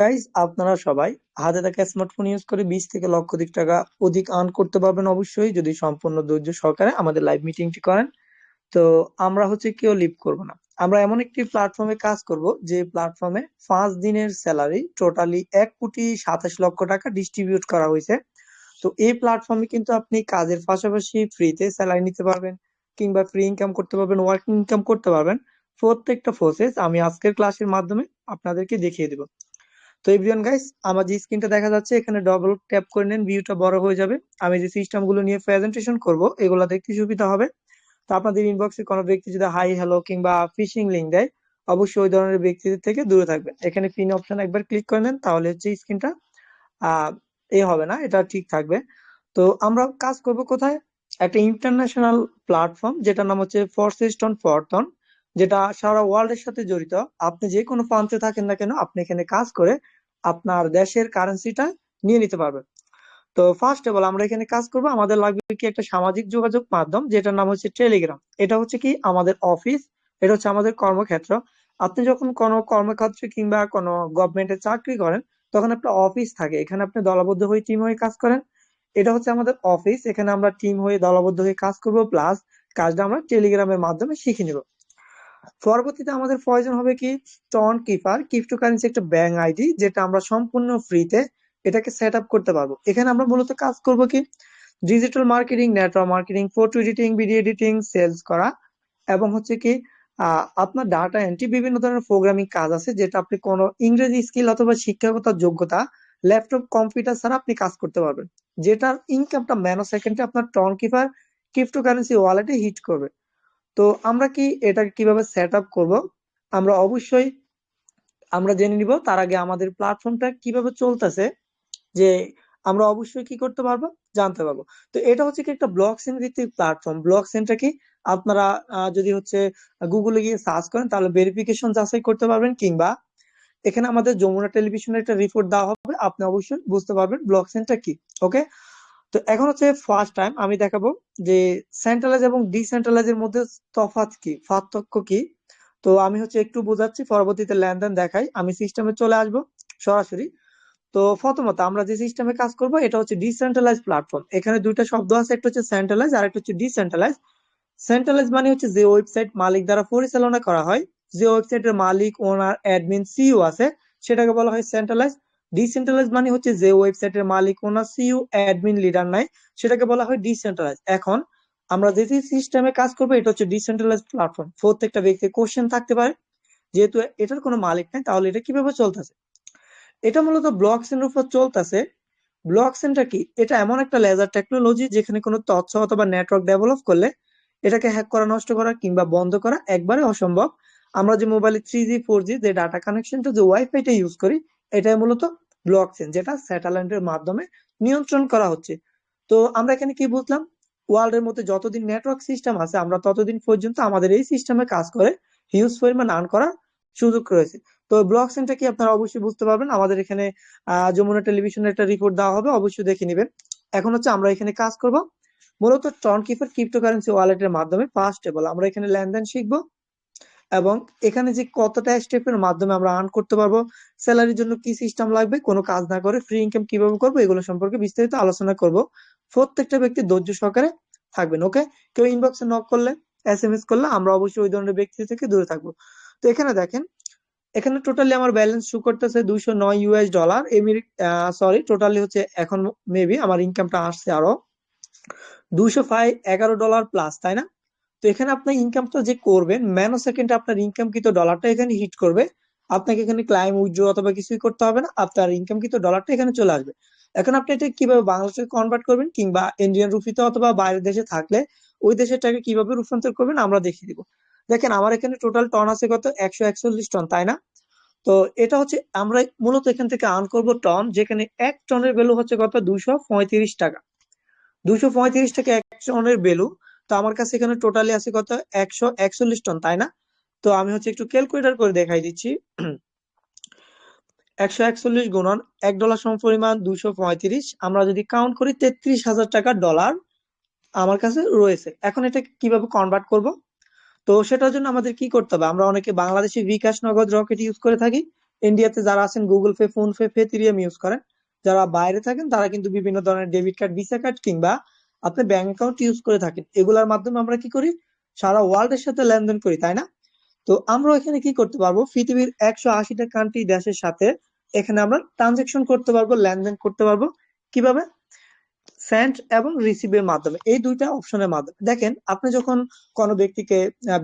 Guys, আপনারা সবাই হাতে থাকা স্মার্টফোন ইউজ করে 20 থেকে লক্ষাধিক টাকা অধিক আর্ন করতে পারবেন অবশ্যই, যদি সম্পূর্ণ ধৈর্য সহকারে আমাদের লাইভ মিটিংটি করেন। তো আমরা হচ্ছে কেউ লিভ করব না। আমরা এমন একটি প্ল্যাটফর্মে কাজ করব যে প্ল্যাটফর্মে 5 দিনের স্যালারি টোটালি 1,27,00,000 টাকা ডিস্ট্রিবিউট করা হয়েছে। তো এই প্ল্যাটফর্মে কিন্তু আপনি কাজের পাশাপাশি ফ্রিতে স্যালারি নিতে পারবেন, কিংবা ফ্রি ইনকাম করতে পারবেন, ওয়ার্কিং ইনকাম করতে পারবেন। প্রত্যেকটা প্রসেস আমি আজকের ক্লাসের মাধ্যমে আপনাদেরকে দেখিয়ে দেবো। তো এভরিওয়ান গাইস, আমার যে স্ক্রিনটা দেখা যাচ্ছে এখানে ডবল ট্যাপ করে নেন, ভিউটা বড় হয়ে যাবে। আমি যে সিস্টেম গুলো নিয়ে প্রেজেন্টেশন করব এগুলো দেখতে সুবিধা হবে। তো আপনাদের ইনবক্সে কোনো ব্যক্তি যদি হাই হ্যালো কিংবা ফিশিং লিংক দেয়, অবশ্যই ওই ধরনের ব্যক্তিদের থেকে দূরে থাকবেন। এখানে পিন অপশন একবার ক্লিক করে নেন, তাহলে হচ্ছে স্ক্রিনটা আহ হবে না, এটা ঠিক থাকবে। তো আমরা কাজ করব কোথায়? একটা ইন্টারন্যাশনাল প্ল্যাটফর্ম যেটার নাম হচ্ছে ফরসিস্টন ফরটন, যেটা সারা ওয়ার্ল্ড এর সাথে জড়িত। আপনি যে কোনো প্রান্তে থাকেন না কেন, আপনি এখানে কাজ করে আপনার দেশের কারেন্সিটা নিয়ে নিতে পারবেন। তো ফার্স্ট অফ অল আমরা এখানে কাজ করব, আমাদের লাগবে কি একটা সামাজিক যোগাযোগ মাধ্যম যেটার নাম হচ্ছে টেলিগ্রাম। এটা হচ্ছে কি আমাদের অফিস, এটা হচ্ছে আমাদের কর্মক্ষেত্র। আপনি যখন কোনো কর্মক্ষেত্রে কিংবা কোনো গভর্নমেন্টের চাকরি করেন, তখন একটা অফিস থাকে, এখানে আপনি দলবদ্ধ হয়ে টিম হয়ে কাজ করেন। এটা হচ্ছে আমাদের অফিস, এখানে আমরা টিম হয়ে দলবদ্ধ হয়ে কাজ করব, প্লাস কাজটা আমরা টেলিগ্রামের মাধ্যমে শিখে নিব। পরবর্তীতে আমাদের প্রয়োজন হবে কি টন কিপার ক্রিপ্টোকারেন্সি, একটা ব্যাংক আইডি যেটা আমরা সম্পূর্ণ ফ্রিতে এটাকে সেট আপ করতে পারবো। এখানে আমরা মূলত কাজ করব কি digital marketing, network marketing, photo editing, video editing, sales করা, এবং হচ্ছে কি আপনার ডাটা এন্ট্রি, বিভিন্ন ধরনের প্রোগ্রামিং কাজ আছে যেটা আপনি কোনো ইংরেজি স্কিল অথবা শিক্ষাগত যোগ্যতা, ল্যাপটপ কম্পিউটার ছাড়া আপনি কাজ করতে পারবেন, যেটার ইনকামটা ন্যানো সেকেন্ডে আপনার টন কিপার ক্রিপ্টোকারেন্সি ওয়ালেটে হিট করবে। তো আমরা কি এটাকে কিভাবে সেট আপ করবো, আমরা অবশ্যই আমরা জেনে নিব। তার আগে আমাদের প্ল্যাটফর্মটা কিভাবে চলতেছে, যে আমরা অবশ্যই কি করতে পারবো, জানতে পারবো। তো এটা হচ্ছে কি একটা ব্লক চেইন ভিত্তিক প্ল্যাটফর্ম। ব্লক চেইনটা কি, আপনারা যদি হচ্ছে গুগলে গিয়ে সার্চ করেন তাহলে ভেরিফিকেশন যাচাই করতে পারবেন, কিংবা এখানে আমাদের যমুনা টেলিভিশনের একটা রিপোর্ট দেওয়া হবে, আপনি অবশ্যই বুঝতে পারবেন ব্লক চেইনটা কি। ওকে, তো এখন হচ্ছে ফার্স্ট টাইম আমি দেখাবো যে সেন্ট্রালাইজ এবং ডিসেন্ট্রালাইজের মধ্যে তফাৎ কি, পার্থক্য কি। তো আমি হচ্ছে একটু বোঝাচ্ছি, পরবর্তীতে লেনদেন দেখাই। আমি সিস্টেমে চলে আসবো সরাসরি। তো প্রথমত আমরা যে সিস্টেমে কাজ করব এটা হচ্ছে ডিসেন্ট্রালাইজ প্ল্যাটফর্ম। এখানে দুইটা শব্দ আছে, একটা হচ্ছে সেন্ট্রালাইজ আর একটা হচ্ছে ডিসেন্ট্রালাইজ। সেন্ট্রালাইজ মানে হচ্ছে যে ওয়েবসাইট মালিক দ্বারা পরিচালনা করা হয়, যে ওয়েবসাইটের মালিক, ওনার, অ্যাডমিন, সিইও আছে, সেটাকে বলা হয় সেন্ট্রালাইজ। ডিসেন্ট্রালাইজ মানে হচ্ছে যে ওয়েবসাইটের মালিক, ওনার, সিইও, অ্যাডমিন, লিডার নাই, সেটাকে বলা হয় ডিসেন্ট্রালাইজ। এখন আমরা যে সিস্টেমে কাজ করবো এটা হচ্ছে ডিসেন্ট্রালাইজ প্ল্যাটফর্ম। প্রত্যেকটা ব্যক্তির কোশ্চেন থাকতে পারে, যেহেতু এটার কোনো মালিক নাই তাহলে এটা কিভাবে চলতেছে। এটা মূলত ব্লক চেইনের উপর চলতেছে। ব্লক চেইনটা কি, এটা এমন একটা লেজার টেকনোলজি যেখানে কোনো তথ্য অথবা নেটওয়ার্ক ডেভেলপ করলে এটাকে হ্যাক করা, নষ্ট করা কিংবা বন্ধ করা একবারে অসম্ভব। আমরা যে মোবাইলে 3G 4G যে ডাটা কানেকশনটা, যে ওয়াইফাইটা ইউজ করি, এটাই মূলত ব্লক চেইন, যেটা স্যাটেলাইটের মাধ্যমে নিয়ন্ত্রণ করা হচ্ছে। তো আমরা এখানে কি বুঝলাম, ওয়ার্ল্ডের মধ্যে যতদিন নেটওয়ার্ক সিস্টেম আছে আমরা ততদিন পর্যন্ত আমাদের এই সিস্টেমে কাজ করে হিউজ পরিমাণ আর্ন করার সুযোগ রয়েছে। তো ব্লক চেইনটা কি আপনারা অবশ্যই বুঝতে পারবেন। আমাদের এখানে যমুনা টেলিভিশনের একটা রিপোর্ট দেওয়া হবে, অবশ্যই দেখে নেবেন। এখন হচ্ছে আমরা এখানে কাজ করব মূলত টর্ন কিপার ক্রিপ্টোকারেন্সি ওয়ালেটের মাধ্যমে। ফার্স্ট অফ অল আমরা এখানে লেনদেন শিখবো, এবং এখানে যে কতটা স্টেপের মাধ্যমে আমরা আর্ন করতে পারবো, স্যালারির জন্য কি সিস্টেম লাগবে, কোনো কাজ না করে ফ্রি ইনকাম কিভাবে করবো, এগুলো সম্পর্কে বিস্তারিত আলোচনা করব। প্রত্যেকটা ব্যক্তি ধৈর্য সহকারে থাকবেন। ওকে, কেউ ইনবক্সে নক করলে, SMS করলে আমরা অবশ্যই ওই ধরনের ব্যক্তি থেকে দূরে থাকবো। তো এখানে দেখেন, এখানে টোটালি আমার ব্যালেন্স শো করতেছে $209। সরি, টোটালি হচ্ছে এখন মেবি আমার ইনকামটা আসছে আরো $211 প্লাস, তাই না? তো এখানে আপনার ইনকামটা যে করবেন, ম্যানো সেকেন্ডে আপনার ইনকাম কিন্তু ডলারটা এখানে হিট করবে। আপনাকে এখানে ক্লাইম, উইথড্র অথবা কিছুই করতে হবে না, আপনার ইনকাম কিন্তু ডলারটা এখানে চলে আসবে। এখন আপনি এটা কিভাবে বাংলাদেশে কনভার্ট করবেন, কিংবা ইন্ডিয়ান রুপিতে অথবা বাইরের দেশে থাকলে ওই দেশের টাকা কিভাবে রূপান্তর করবেন আমরা দেখিয়ে দিব। দেখেন আমার এখানে টোটাল টন আছে কত, 141 টন, তাই না? তো এটা হচ্ছে আমরা মূলত এখান থেকে আর্ন করবো টন, যেখানে এক টনের ভ্যালু হচ্ছে কত, 235 টাকা। 235 টাকা এক টনের ভ্যালু। তো আমার কাছে এখানে টোটালি আছে কত, 141 টন, তাই না? তো আমি হচ্ছে একটু ক্যালকুলেটর করে দেখাই দিচ্ছি। 141 গুণন $1 সমপরিমাণ 235, আমরা যদি কাউন্ট করি 33,000 টাকা ডলার আমার কাছে রয়েছে। এখন এটা কিভাবে কনভার্ট করব, তো সেটার জন্য আমাদের কি করতে হবে, আমরা অনেকে বাংলাদেশে বিকাশ, নগদ, রকেট ইউজ করে থাকি, ইন্ডিয়াতে যারা আছেন Google pay, phone pay, Paytm use করেন। যারা বাইরে থাকেন তারা কিন্তু বিভিন্ন ধরনের ডেবিট কার্ড, ভিসা কার্ড কিংবা আপনি ব্যাংক অ্যাকাউন্ট ইউজ করে থাকেন। এগুলোর মাধ্যমে আমরা কি করি, সারা ওয়ার্ল্ড এর সাথে লেনদেন করি, তাই না? তো আমরা এখানে কি করতে পারবো, পৃথিবীর 180টা কান্ট্রি দেশের সাথে এখানে আমরা ট্রানজেকশন করতে পারবো, লেনদেন করতে পারবো। কিভাবে? সেন্ড এবং রিসিভের মাধ্যমে, এই দুইটা অপশনের মাধ্যমে। দেখেন, আপনি যখন কোনো ব্যক্তিকে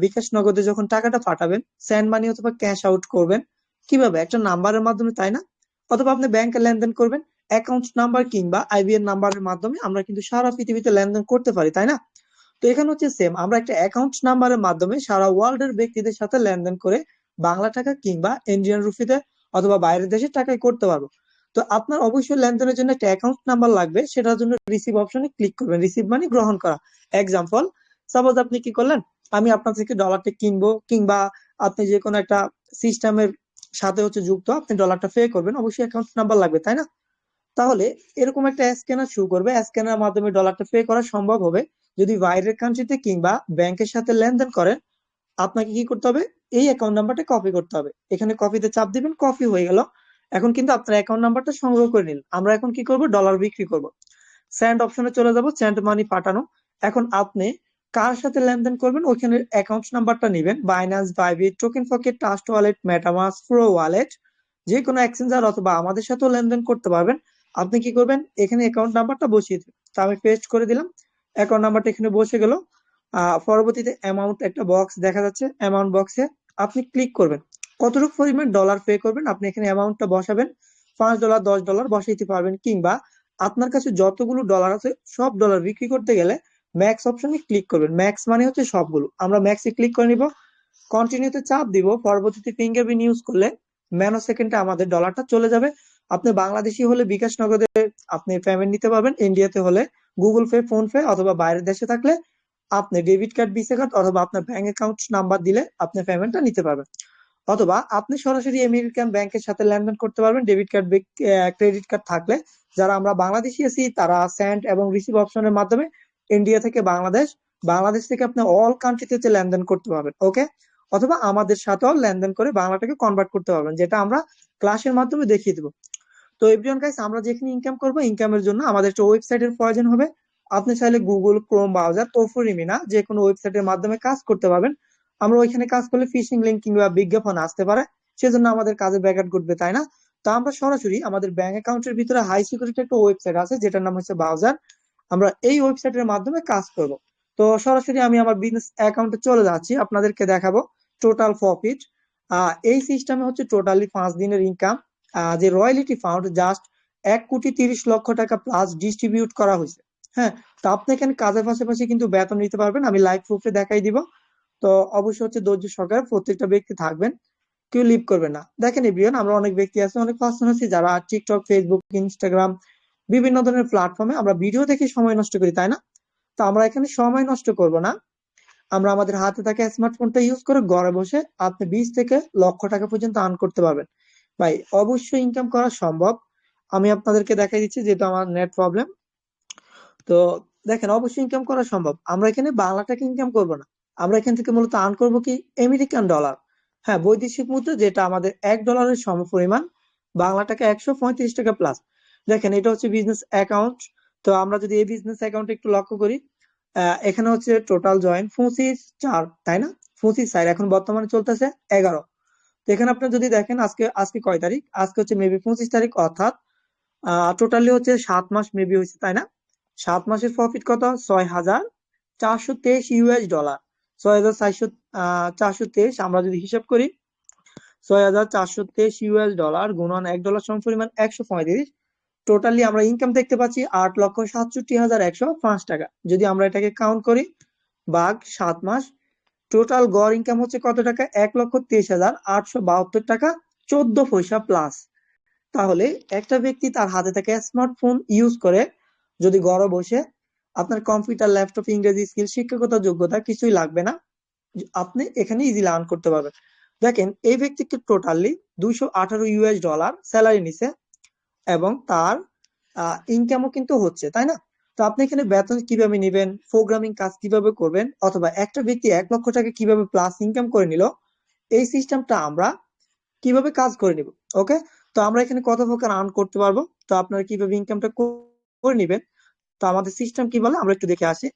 বিকাশ নগদে যখন টাকাটা পাঠাবেন, সেন্ড মানি অথবা ক্যাশ আউট করবেন, কিভাবে? একটা নাম্বারের মাধ্যমে, তাই না? অথবা আপনি ব্যাংকে লেনদেন করবেন অ্যাকাউন্ট নাম্বার কিংবা আইবিএন নাম্বারের মাধ্যমে। আমরা কিন্তু সারা পৃথিবীতে লেনদেন করতে পারি, তাই না? তো এখানে হচ্ছে সেম, আমরা একটা অ্যাকাউন্ট নাম্বারের মাধ্যমে সারা ওয়ার্ল্ড এর ব্যক্তিদের সাথে লেনদেন করে বাংলা টাকা কিংবা ইন্ডিয়ান রুপিতে অথবা বাইরের দেশের টাকায় করতে পারবো। তো আপনার অবশ্যই লেনদেনের জন্য একটা অ্যাকাউন্ট নাম্বার লাগবে, সেটার জন্য রিসিভ অপশনে ক্লিক করবেন, রিসিভ মানে গ্রহণ করা। এক্সাম্পল, সাপোজ আপনি কি করলেন, আমি আপনার থেকে ডলারটা কিনবো কিংবা আপনি যে কোনো একটা সিস্টেমের সাথে হচ্ছে যুক্ত, আপনি ডলারটা পে করবেন, অবশ্যই অ্যাকাউন্ট নাম্বার লাগবে, তাই না? তাহলে এরকম একটা স্ক্যানার শো করবে, স্ক্যানার মাধ্যমে ডলারটা পে করা সম্ভব হবে। যদি বাইরের কান্ট্রিতে কিংবা ব্যাংকের সাথে লেনদেন করেন, আপনাকে কি করতে হবে, এই অ্যাকাউন্ট নাম্বারটা কপি করতে হবে। এখানে কপিতে চাপ দিবেন, কপি হয়ে গেল। এখন কিন্তু আপনার অ্যাকাউন্ট নাম্বারটা সংগ্রহ করে নিন। আমরা এখন কি করব, ডলার বিক্রি করব। সেন্ড অপশনে চলে যাব, সেন্ড মানি পাঠানো। এখন আপনি কার সাথে লেনদেন করবেন ওইখানে অ্যাকাউন্ট নাম্বারটা নিবেন, Binance, Bybit, token pocket, trust wallet, MetaMask, pro wallet, যে কোনো এক্সচেঞ্জার অথবা আমাদের সাথেও লেনদেন করতে পারবেন। আপনি কি করবেন, এখানে অ্যাকাউন্ট নাম্বারটা বসিয়ে দিবেন। তা আমি পেস্ট করে দিলাম, অ্যাকাউন্ট নাম্বারটা এখানে বসে গেল। পরবর্তীতে অ্যামাউন্ট একটা বক্স দেখা যাচ্ছে, অ্যামাউন্ট বক্সে আপনি ক্লিক করবেন, কতটুকু পরিমাণ ডলার পে করবেন আপনি এখানে অ্যামাউন্টটা বসাবেন। $5, $10 বসাইতে পারবেন, কিংবা আপনার কাছে যতগুলো ডলার আছে সব ডলার বিক্রি করতে গেলে ম্যাক্স অপশনে ক্লিক করবেন। ম্যাক্স মানে হচ্ছে সবগুলো, আমরা ম্যাক্সে ক্লিক করে নিব, কন্টিনিউতে চাপ দিব। পরবর্তীতে ফিঙ্গারপ্রিন্ট ইউজ করলে ন্যানো সেকেন্ডে আমাদের ডলারটা চলে যাবে। আপনি বাংলাদেশি হলে বিকাশ নগদে আপনি পেমেন্ট নিতে পারবেন, ইন্ডিয়াতে হলে গুগল পে, ফোন পে, অথবা বাইরের দেশে থাকলে আপনি ডেবিট কার্ড, ভিসা কার্ড অথবা আপনার ব্যাংক অ্যাকাউন্ট নাম্বার দিলে আপনি পেমেন্টটা নিতে পারবেন। অথবা আপনি সরাসরি আমেরিকান ব্যাংকের সাথে লেনদেন করতে পারবেন ডেবিট কার্ড, ক্রেডিট কার্ড থাকলে। যারা আমরা বাংলাদেশি আছি তারা সেন্ড এবং রিসিভ অপশনের মাধ্যমে ইন্ডিয়া থেকে বাংলাদেশ, বাংলাদেশ থেকে আপনি অল কান্ট্রিতে লেনদেন করতে পারবেন, ওকে? অথবা আমাদের সাথেও লেনদেন করে বাংলাটাকে কনভার্ট করতে পারবেন, যেটা আমরা ক্লাসের মাধ্যমে দেখিয়ে দেবো। তো এভরিওয়ান গাইস, আমরা যেখানে ইনকাম করব, ইনকামের জন্য আমাদের একটা ওয়েবসাইটের প্রয়োজন হবে। আপনি চাইলে গুগল ক্রোম ব্রাউজার, ওফো, রিমিনা যে কোনো ওয়েবসাইটের মাধ্যমে কাজ করতে পারবেন। আমরা ওইখানে কাজ করলে ফিশিং লিঙ্ক কিংবা বিজ্ঞাপন আসতে পারে, সেজন্য আমাদের কাজে ব্যাঘাত ঘটবে, তাই না? তো আমরা সরাসরি আমাদের ব্যাংক অ্যাকাউন্টের ভিতরে হাই সিকিউরিটি একটা ওয়েবসাইট আছে যেটার নাম হচ্ছে ব্রাউজার, আমরা এই ওয়েবসাইটের মাধ্যমে কাজ করব। তো সরাসরি আমি আমার বিজনেস অ্যাকাউন্টে চলে যাচ্ছি, আপনাদেরকে দেখাবো টোটাল প্রফিট। এই সিস্টেমে হচ্ছে টোটালি 5 দিনের ইনকাম, যে রয়্যালিটি ফান্ড জাস্ট 1,30,00,000 টাকা প্লাস ডিস্ট্রিবিউট করা হয়েছে। হ্যাঁ, তো আপনি এখানে কাজের পাশাপাশি কিন্তু বেতন নিতে পারবেন, আমি লাইভ প্রুফে দেখাই দিব। তো অবশ্যই হচ্ছে ধৈর্য সহকারে প্রত্যেকটা ব্যক্তি থাকবেন, কেউ লিভ করবে না। দেখেন এভরিওয়ান, আমরা অনেক ব্যক্তি আছে, অনেক পার্সন আছে যারা টিকটক, ফেসবুক, ইনস্টাগ্রাম বিভিন্ন ধরনের প্ল্যাটফর্মে আমরা ভিডিও দেখে সময় নষ্ট করি, তাই না? তো আমরা এখানে সময় নষ্ট করব না, আমরা আমাদের হাতে থাকা স্মার্টফোনটা ইউজ করে ঘরে বসে আপনি 20 থেকে 1,00,000 টাকা পর্যন্ত আর্ন করতে পারবেন। ভাই, অবশ্যই ইনকাম করা সম্ভব। আমি আপনাদেরকে দেখাই দিচ্ছি, যেহেতু আমার নেট প্রবলেম। তো দেখেন, অবশ্যই ইনকাম করা সম্ভব। আমরা এখানে বাংলা টাকা ইনকাম করব না, আমরা এখান থেকে মূলত আর্ন করব কি, আমেরিকান ডলার। হ্যাঁ, বৈদেশিক মুদ্রা, যেটা আমাদের $1 সম পরিমাণ, বাংলা টাকা 135 টাকা প্লাস। দেখেন, এটা হচ্ছে বিজনেস অ্যাকাউন্ট। তো আমরা যদি এই বিজনেস অ্যাকাউন্ট একটু লক্ষ্য করি, এখানে হচ্ছে টোটাল জয়েন 25/4, তাই না? 25/4, এখন বর্তমানে চলতেছে 11। তো এখানে আপনি যদি দেখেন, আজকে আজকে কয় তারিখ, আজকে হচ্ছে মেবি 25 তারিখ, অর্থাৎ টোটালি হচ্ছে 7 মাস মেবি হয়েছে, তাই না? 7 মাসের প্রফিট কত, $6,423। 6,423 আমরা যদি হিসাব করি, $6,423 গুণন $1 সম পরিমাণ 135। টোটালি আমরা ইনকাম দেখতে পাচ্ছি 8,67,105 টাকা। যদি আমরা এটাকে কাউন্ট করি ভাগ 7 মাস, টোটাল গড় ইনকাম হচ্ছে কত টাকা, 1,23,872 টাকা 14 পয়সা প্লাস। তাহলে একটা ব্যক্তি তার হাতে থাকা স্মার্টফোন ইউজ করে যদি ঘরে বসে, আপনার কম্পিউটার, ল্যাপটপ, ইংরেজি স্কিল, শিক্ষাগত যোগ্যতা কিছুই লাগবে না, আপনি এখানে ইজিলি আর্ন করতে পারবেন। দেখেন, এই ব্যক্তিকে টোটালি $218 স্যালারি নিছে এবং তার ইনকামও কিন্তু হচ্ছে, তাই না? তো আপনি এখানে বেতন কিভাবে নিবেন, প্রোগ্রামিং কাজ কিভাবে করবেন, অথবা একটা ব্যক্তি 1,00,000 টাকা কিভাবে প্লাস ইনকাম করে নিল, এই সিস্টেমটা আমরা কিভাবে কাজ করে নিব। ওকে, তো আমরা এখানে কত প্রকার আর্ন করতে পারবো, তো আপনারা কিভাবে ইনকামটা করে নিবেন, তো আমাদের সিস্টেম কি বলে আমরা একটু দেখে আসি।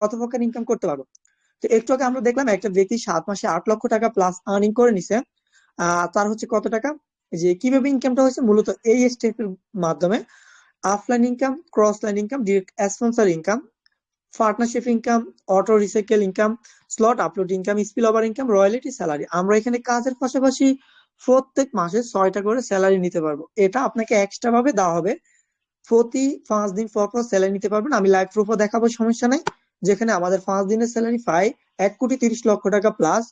কত প্রকার ইনকাম করতে পারবো। তো একটু আগে আমরা দেখলাম একটা ব্যক্তি 7 মাসে 8 লক্ষ টাকা প্লাস আর্নিং করে নিছে। তার হচ্ছে কত টাকা, যে কিভাবে ইনকামটা হয়েছে মূলত এই স্টেপের মাধ্যমে: offline income, cross line income, direct sponsor income, partnership income, auto recycle income, slot upload income, spill over income, royalty, salary. আমরা এখানে কাজের পাশাপাশি প্রত্যেক মাসে 6টা করে স্যালারি নিতে পারবো। এটা আপনাকে এক্সট্রা ভাবে দেওয়া হবে। প্রতি 5 দিন পর পর স্যালারি নিতে পারবেন। আমি লাইভ প্রুফও দেখাবো, সমস্যা নাই। যেখানে আমাদের 5 দিনের স্যালারি পাই 1,30,00,000 টাকা প্লাস।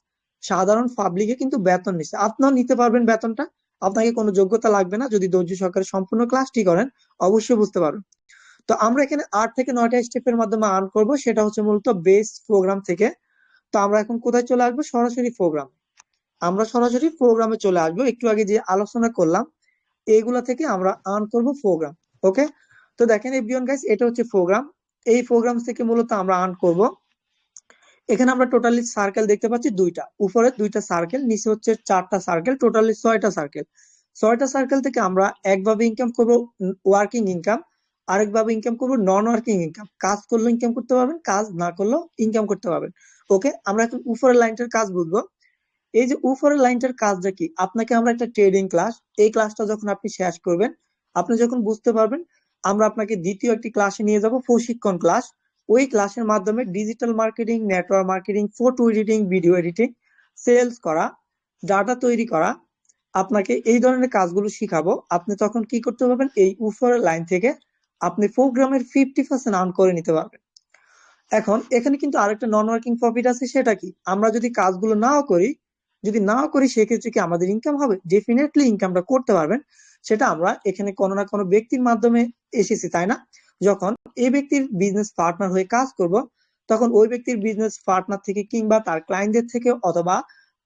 সাধারণ পাবলিকে কিন্তু বেতন নিচ্ছে, আপনার নিতে পারবেন বেতনটা। আপনাকে কোনো যোগ্যতা লাগবে না, যদি ধৈর্য সহকারে সম্পূর্ণ ক্লাসটি করেন অবশ্যই বুঝতে পারবেন। তো আমরা এখানে 8 থেকে 9টা স্টেপের মাধ্যমে আর্ন করব, সেটা হচ্ছে মূলত বেস প্রোগ্রাম থেকে। তো আমরা এখন কোথায় চলে আসবো, সরাসরি প্রোগ্রাম। আমরা সরাসরি প্রোগ্রামে চলে আসবো। একটু আগে যে আলোচনা করলাম এইগুলা থেকে আমরা আর্ন করব প্রোগ্রাম। ওকে, তো দেখেন এভরিওয়ান গাইস, এটা হচ্ছে প্রোগ্রাম। এই প্রোগ্রাম থেকে মূলত আমরা আর্ন করব। এখানে আমরা টোটালি সার্কেল দেখতে পাচ্ছি দুইটা, উপরে 2টা সার্কেল, নিচে হচ্ছে 4টা সার্কেল, টোটালি 6টা সার্কেল। 6টা সার্কেল থেকে আমরা একভাবে ইনকাম করব ওয়ার্কিং ইনকাম, আরেকভাবে ইনকাম করব নন ওয়ার্কিং ইনকাম। কাজ করলেও ইনকাম করতে পারবেন, কাজ না করলেও ইনকাম করতে পারবেন। ওকে, আমরা এখন উপরের লাইনটার কাজ বুঝবো। এই যে উপরের লাইনটার কাজটা কি, আপনাকে আমরা একটা ট্রেডিং ক্লাস, এই ক্লাসটা যখন আপনি শেষ করবেন, আপনি যখন বুঝতে পারবেন, আমরা আপনাকে দ্বিতীয় একটি ক্লাসে নিয়ে যাব, প্রশিক্ষণ ক্লাস। ওই ক্লাসের মাধ্যমে digital marketing, network marketing, photo editing, video editing, sales করা, ডাটা তৈরি করা, আপনাকে এই ধরনের কাজগুলো শিখাবো। আপনি তখন কি করতে পারবেন, এই উপরের লাইন থেকে আপনি প্রোগ্রামের 50% আর্ন করে নিতে পারবেন। এখন এখানে কিন্তু আরেকটা নন ওয়ার্কিং প্রফিট আছে, সেটা কি, আমরা যদি কাজগুলো নাও করি সেক্ষেত্রে কি আমাদের ইনকাম হবে? ডেফিনেটলি ইনকামটা করতে পারবেন। সেটা আমরা এখানে কোনো না কোনো ব্যক্তির মাধ্যমে এসেছি, তাই না? যখন এই ব্যক্তির বিজনেস পার্টনার হয়ে কাজ করব, তখন ওই ব্যক্তির বিজনেস পার্টনার থেকে কিংবা তার ক্লায়েন্টদের থেকে অথবা